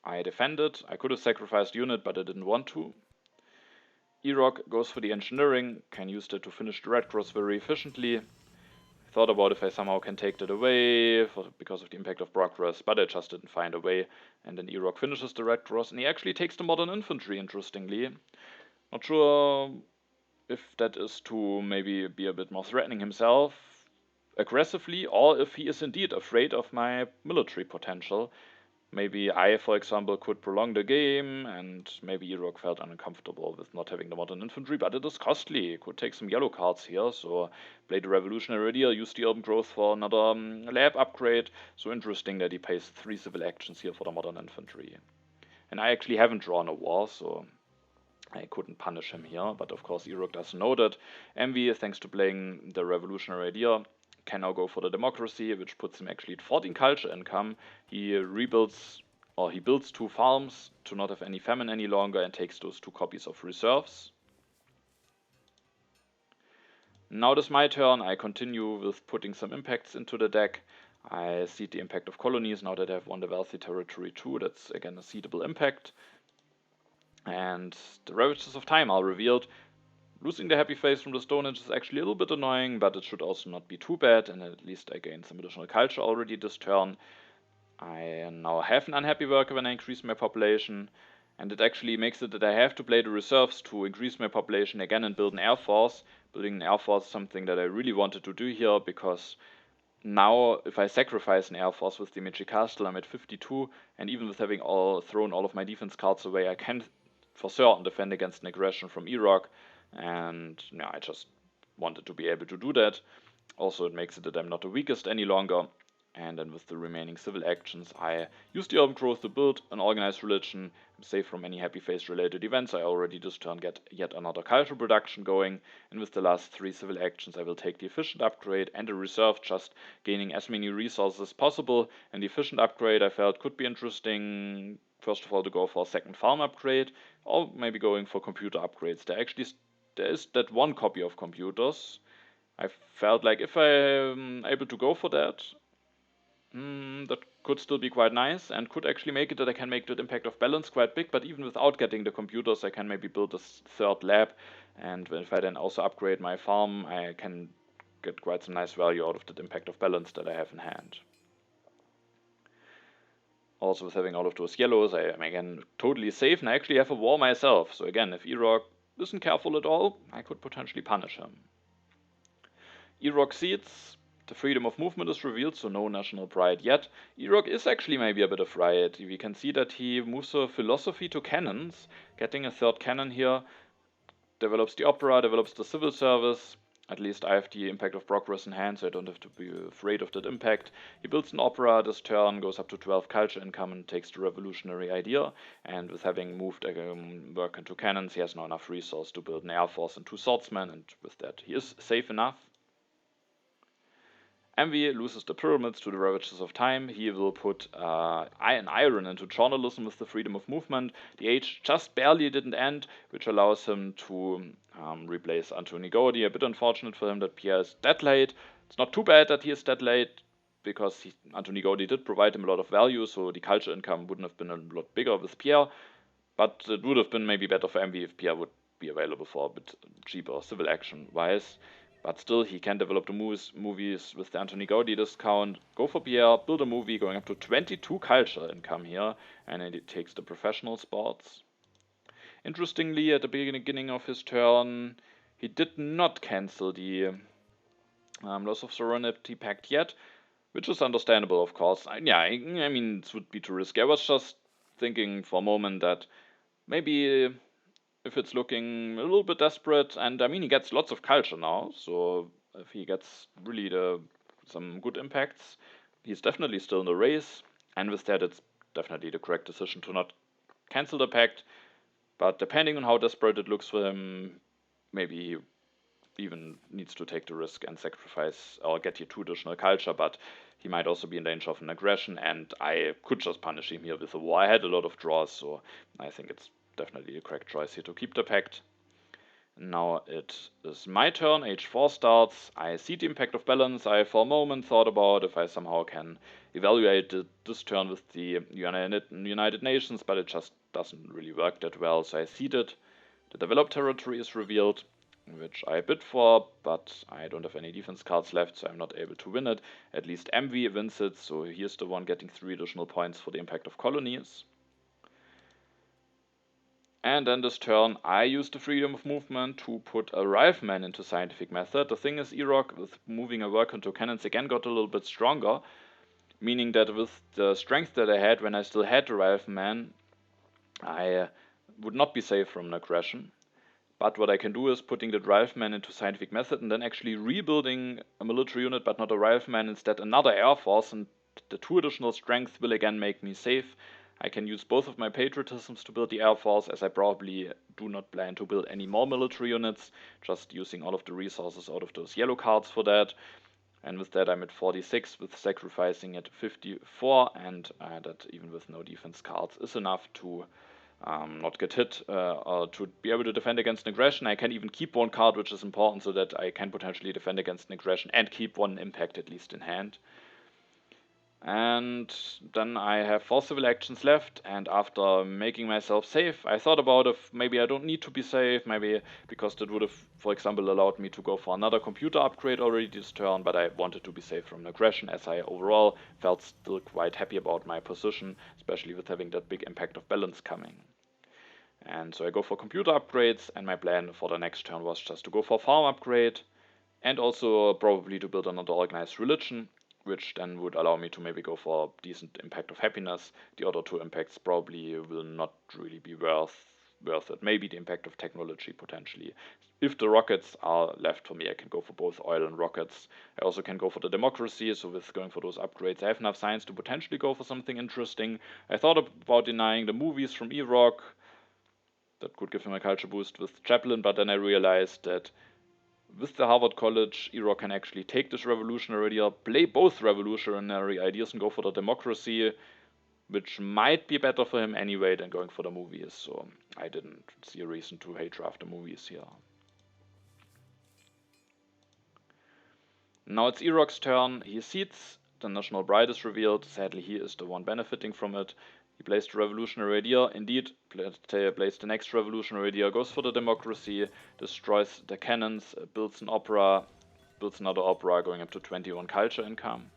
I defended. I could have sacrificed unit, but I didn't want to. Iraq goes for the engineering, can use that to finish the Red Cross very efficiently. I thought about if I somehow can take that away because of the impact of progress, but I just didn't find a way. And then Iraq finishes the Red Cross, and he actually takes the modern infantry, interestingly. Not sure if that is to maybe be a bit more threatening himself aggressively, or if he is indeed afraid of my military potential. Maybe I, for example, could prolong the game, and maybe Iraq felt uncomfortable with not having the modern infantry, but it is costly. It could take some yellow cards here, so play the revolutionary idea, use the urban growth for another lab upgrade. So interesting that he pays 3 civil actions here for the modern infantry. And I actually haven't drawn a war, so I couldn't punish him here, but of course Iraq doesn't know that. Envy, thanks to playing the revolutionary idea, can now go for the democracy, which puts him actually at 14 culture income. He builds 2 farms to not have any famine any longer, and takes those 2 copies of reserves. Now it is my turn. I continue with putting some impacts into the deck. I seed the impact of colonies now that I've won the wealthy territory too. That's again a seedable impact. And the Ravages of Time are revealed. Losing the Happy Face from the Stone Age is actually a little bit annoying, but it should also not be too bad, and at least I gained some additional culture already this turn. I now have an unhappy worker when I increase my population, and it actually makes it that I have to play the reserves to increase my population again and build an air force. Building an air force is something that I really wanted to do here, because now if I sacrifice an air force with the Himeji Castle, I'm at 52, and even with having thrown all of my defense cards away, I can for certain defend against an aggression from Iraq, and yeah, I just wanted to be able to do that. Also, it makes it that I'm not the weakest any longer. And then with the remaining civil actions, I use the urban growth to build an organized religion. I'm safe from any happy face related events. I already this turn get yet another cultural production going. And with the last 3 civil actions, I will take the efficient upgrade and the reserve, just gaining as many resources as possible. And the efficient upgrade I felt could be interesting. First of all, to go for a second farm upgrade, or maybe going for computer upgrades. There is that one copy of computers. I felt like if I'm able to go for that, that could still be quite nice, and could actually make it that I can make the impact of balance quite big, but even without getting the computers, I can maybe build a third lab, and if I then also upgrade my farm, I can get quite some nice value out of the impact of balance that I have in hand. Also, with having all of those yellows, I am again totally safe, and I actually have a war myself, so again, if Iraq isn't careful at all, I could potentially punish him. Iraq seeds. The freedom of movement is revealed, so no national pride yet. Iraq is actually maybe a bit of riot. We can see that he moves a philosophy to cannons, getting a third cannon here, develops the opera, develops the civil service. At least I have the impact of progress in hand, so I don't have to be afraid of that impact. He builds an opera this turn, goes up to 12 culture income and takes the revolutionary idea. And with having moved work into cannons, he has now enough resource to build an air force and 2 swordsmen, and with that he is safe enough. Envy loses the pyramids to the Ravages of Time. He will put an iron into journalism with the freedom of movement. The age just barely didn't end, which allows him to replace Antoni Gaudi. A bit unfortunate for him that Pierre is that late. It's not too bad that he is that late, because Antoni Gaudi did provide him a lot of value, so the culture income wouldn't have been a lot bigger with Pierre. But it would have been maybe better for Envy if Pierre would be available for a bit cheaper civil action wise. But still, he can develop the movies with the Antoni Gaudi discount. Go for Pierre, build a movie going up to 22 culture income here, and it takes the professional sports. Interestingly, at the beginning of his turn, he did not cancel the loss of sovereignty pact yet, which is understandable, of course. I mean, it would be too risky. I was just thinking for a moment that maybe if it's looking a little bit desperate, and I mean, he gets lots of culture now, so if he gets really some good impacts, he's definitely still in the race, and with that, it's definitely the correct decision to not cancel the pact. But depending on how desperate it looks for him, maybe he even needs to take the risk and sacrifice or get you 2 additional culture, but he might also be in danger of an aggression, and I could just punish him here with a war. I had a lot of draws, so I think it's definitely the correct choice here to keep the pact. Now it is my turn, H4 starts. I see the impact of balance. I for a moment thought about if I somehow can evaluate this turn with the United Nations, but it just doesn't really work that well, so I ceded. The developed territory is revealed, which I bid for, but I don't have any defense cards left, so I'm not able to win it. At least MV wins it, so here's the one getting 3 additional points for the impact of colonies. And then this turn, I used the freedom of movement to put a rifleman into scientific method. The thing is, Iraq, with moving a work into cannons, again got a little bit stronger, meaning that with the strength that I had when I still had the rifleman, I would not be safe from an aggression. But what I can do is putting the rifleman into scientific method and then actually rebuilding a military unit, but not a rifleman, instead another air force, and the 2 additional strength will again make me safe. I can use both of my patriotisms to build the air force, as I probably do not plan to build any more military units, just using all of the resources out of those yellow cards for that. And with that I'm at 46, with sacrificing at 54, and that even with no defense cards is enough to not get hit, or to be able to defend against an aggression. I can even keep one card, which is important, so that I can potentially defend against an aggression and keep one impact at least in hand. And then I have 4 civil actions left, and after making myself safe, I thought about if maybe I don't need to be safe, maybe because that would have, for example, allowed me to go for another computer upgrade already this turn, but I wanted to be safe from an aggression, as I overall felt still quite happy about my position, especially with having that big impact of balance coming. And so I go for computer upgrades, and my plan for the next turn was just to go for farm upgrade, and also probably to build another organized religion, which then would allow me to maybe go for a decent impact of happiness. The other 2 impacts probably will not really be worth it. Maybe the impact of technology potentially. If the rockets are left for me, I can go for both oil and rockets. I also can go for the democracy, so with going for those upgrades, I have enough science to potentially go for something interesting. I thought about denying the movies from Iraq. That could give him a culture boost with Chaplin, but then I realized that with the Harvard College, Iraq can actually take this revolutionary idea, play both revolutionary ideas, and go for the democracy, which might be better for him anyway than going for the movies. So I didn't see a reason to hate draft the movies here. Now it's Iraq's turn. He seats. The national bride is revealed. Sadly, he is the one benefiting from it. He plays the revolutionary idea. Indeed, plays the next revolutionary idea, goes for the democracy, destroys the cannons, builds an opera, builds another opera, going up to 21 culture income.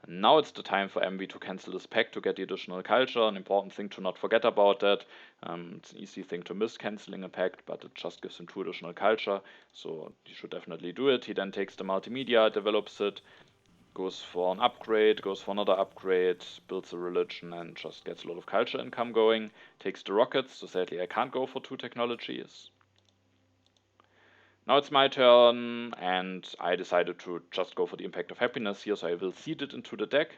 And now it's the time for MV to cancel this pact to get the additional culture. An important thing to not forget about that. It's an easy thing to miss canceling a pact, but it just gives him 2 additional culture, so he should definitely do it. He then takes the multimedia, develops it, goes for an upgrade, goes for another upgrade, builds a religion, and just gets a lot of culture income going. Takes the rockets, so sadly I can't go for 2 technologies. Now it's my turn, and I decided to just go for the impact of happiness here, so I will seed it into the deck.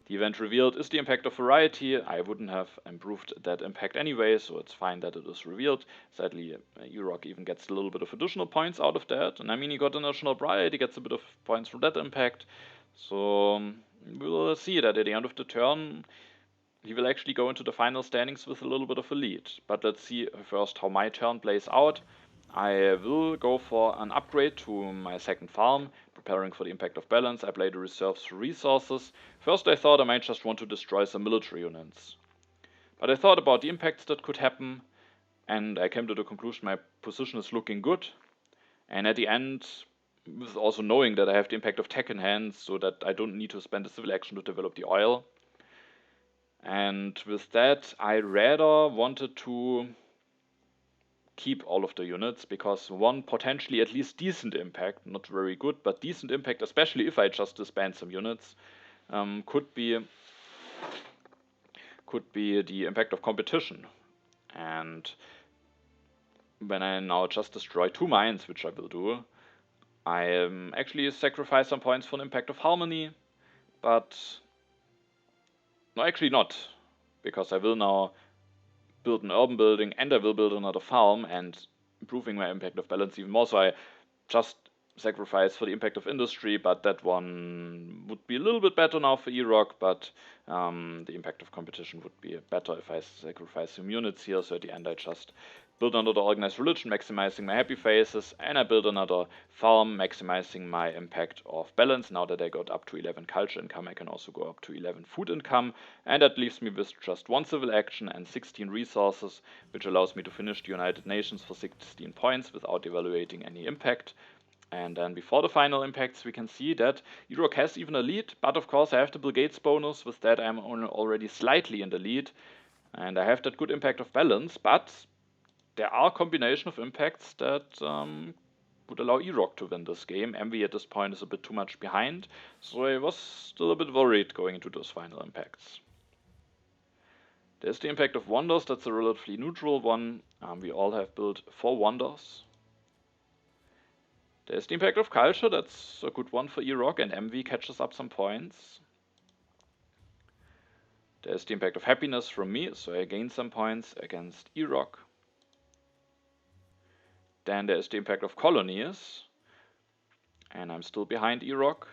The event revealed is the impact of variety. I wouldn't have improved that impact anyway, so it's fine that it is revealed. Sadly, Urok even gets a little bit of additional points out of that. And I mean, he got a national bride, he gets a bit of points from that impact. So we'll see that at the end of the turn, he will actually go into the final standings with a little bit of a lead. But let's see first how my turn plays out. I will go for an upgrade to my second farm, preparing for the impact of balance. I play the reserves for resources. First I thought I might just want to destroy some military units. But I thought about the impacts that could happen, and I came to the conclusion my position is looking good. And at the end, with also knowing that I have the impact of tech in hand, so that I don't need to spend a civil action to develop the oil. And with that, I rather wanted to keep all of the units, because one potentially at least decent impact, not very good, but decent impact, especially if I just disband some units, could be the impact of competition. And when I now just destroy 2 mines, which I will do, I actually sacrifice some points for an impact of harmony, but no, actually not, because I will now build an urban building, and I will build another farm, and improving my impact of balance even more. So I just sacrifice for the impact of industry, but that one would be a little bit better now for Iraq, but the impact of competition would be better if I sacrifice some units here. So at the end I just build another organized religion, maximizing my happy phases, and I build another farm, maximizing my impact of balance. Now that I got up to 11 culture income, I can also go up to 11 food income, and that leaves me with just 1 civil action and 16 resources, which allows me to finish the United Nations for 16 points without evaluating any impact. And then before the final impacts, we can see that Iraq has even a lead, but of course I have the Bill Gates bonus. With that I'm already slightly in the lead, and I have that good impact of balance, but there are a combination of impacts that would allow Iraq to win this game. MV at this point is a bit too much behind, so I was still a bit worried going into those final impacts. There's the impact of wonders, that's a relatively neutral one. We all have built 4 wonders. There's the impact of culture, that's a good one for Iraq, and MV catches up some points. There's the impact of happiness from me, so I gain some points against Iraq. Then there's the impact of colonies, and I'm still behind Iraq.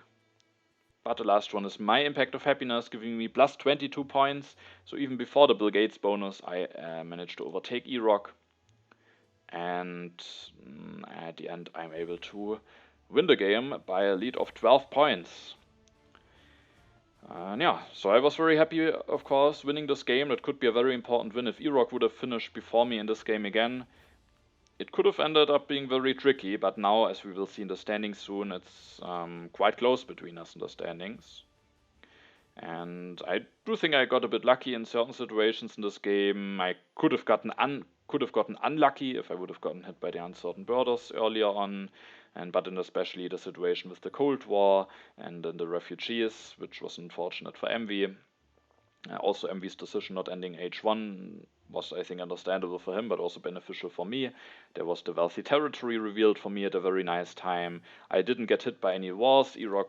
but the last one is my impact of happiness, giving me plus 22 points. So even before the Bill Gates bonus, I managed to overtake E-Rock. And at the end, I'm able to win the game by a lead of 12 points. And yeah, so I was very happy, of course, winning this game. That could be a very important win. If E-Rock would have finished before me in this game again, it could have ended up being very tricky, but now, as we will see in the standings soon, it's quite close between us in the standings. And I do think I got a bit lucky in certain situations in this game. I could have gotten unlucky if I would have gotten hit by the uncertain borders earlier on, but in especially the situation with the Cold War and then the refugees, which was unfortunate for Envy. Also, Envy's decision not ending H1 was, I think, understandable for him, but also beneficial for me. There was the wealthy territory revealed for me at a very nice time. I didn't get hit by any wars. E-Rock,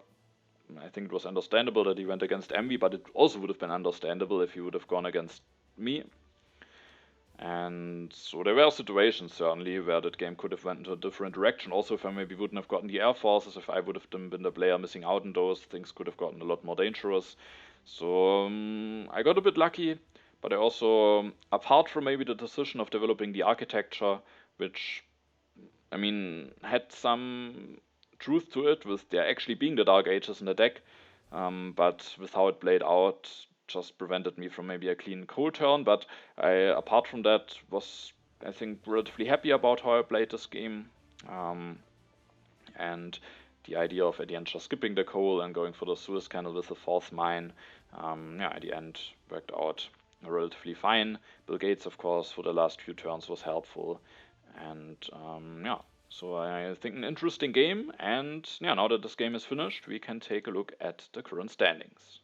I think it was understandable that he went against Envy, but it also would have been understandable if he would have gone against me. And so there were situations, certainly, where that game could have went into a different direction. Also, if I maybe wouldn't have gotten the Air Forces, if I would have been the player missing out on those, things could have gotten a lot more dangerous. So I got a bit lucky, but I also, apart from maybe the decision of developing the architecture, which, I mean, had some truth to it, with there actually being the Dark Ages in the deck, but with how it played out, just prevented me from maybe a clean cold turn. But apart from that, was, I think, relatively happy about how I played this game. And the idea of at the end just skipping the coal and going for the Suez Canal with the fourth mine, at the end worked out relatively fine. Bill Gates, of course, for the last few turns was helpful. And so I think an interesting game. And now that this game is finished, we can take a look at the current standings.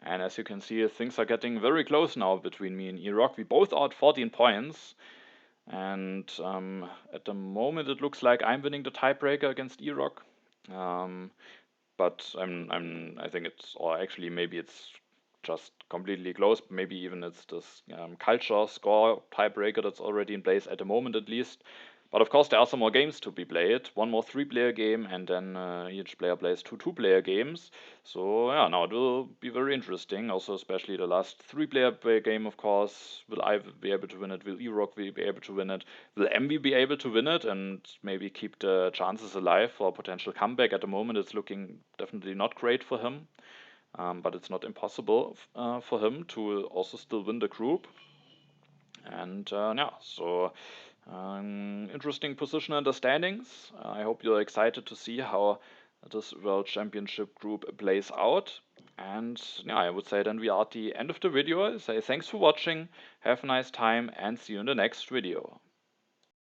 And as you can see, things are getting very close now between me and E-Rock. We both are at 14 points. And at the moment, it looks like I'm winning the tiebreaker against E-Rock. But I think it's, or actually maybe it's just completely close. Maybe even it's this culture score tiebreaker that's already in place at the moment, at least. But of course, there are some more games to be played. One more 3-player game, and then each player plays 2 2-player games. So yeah, now it will be very interesting. Also, especially the last 3-player game, of course. Will I be able to win it? Will E-Rock be able to win it? Will Envy be able to win it and maybe keep the chances alive for a potential comeback? At the moment, it's looking definitely not great for him. But it's not impossible for him to also still win the group. And so interesting position in the standings. I hope you're excited to see how this World Championship group plays out. And I would say then we are at the end of the video. I say thanks for watching, have a nice time, and see you in the next video.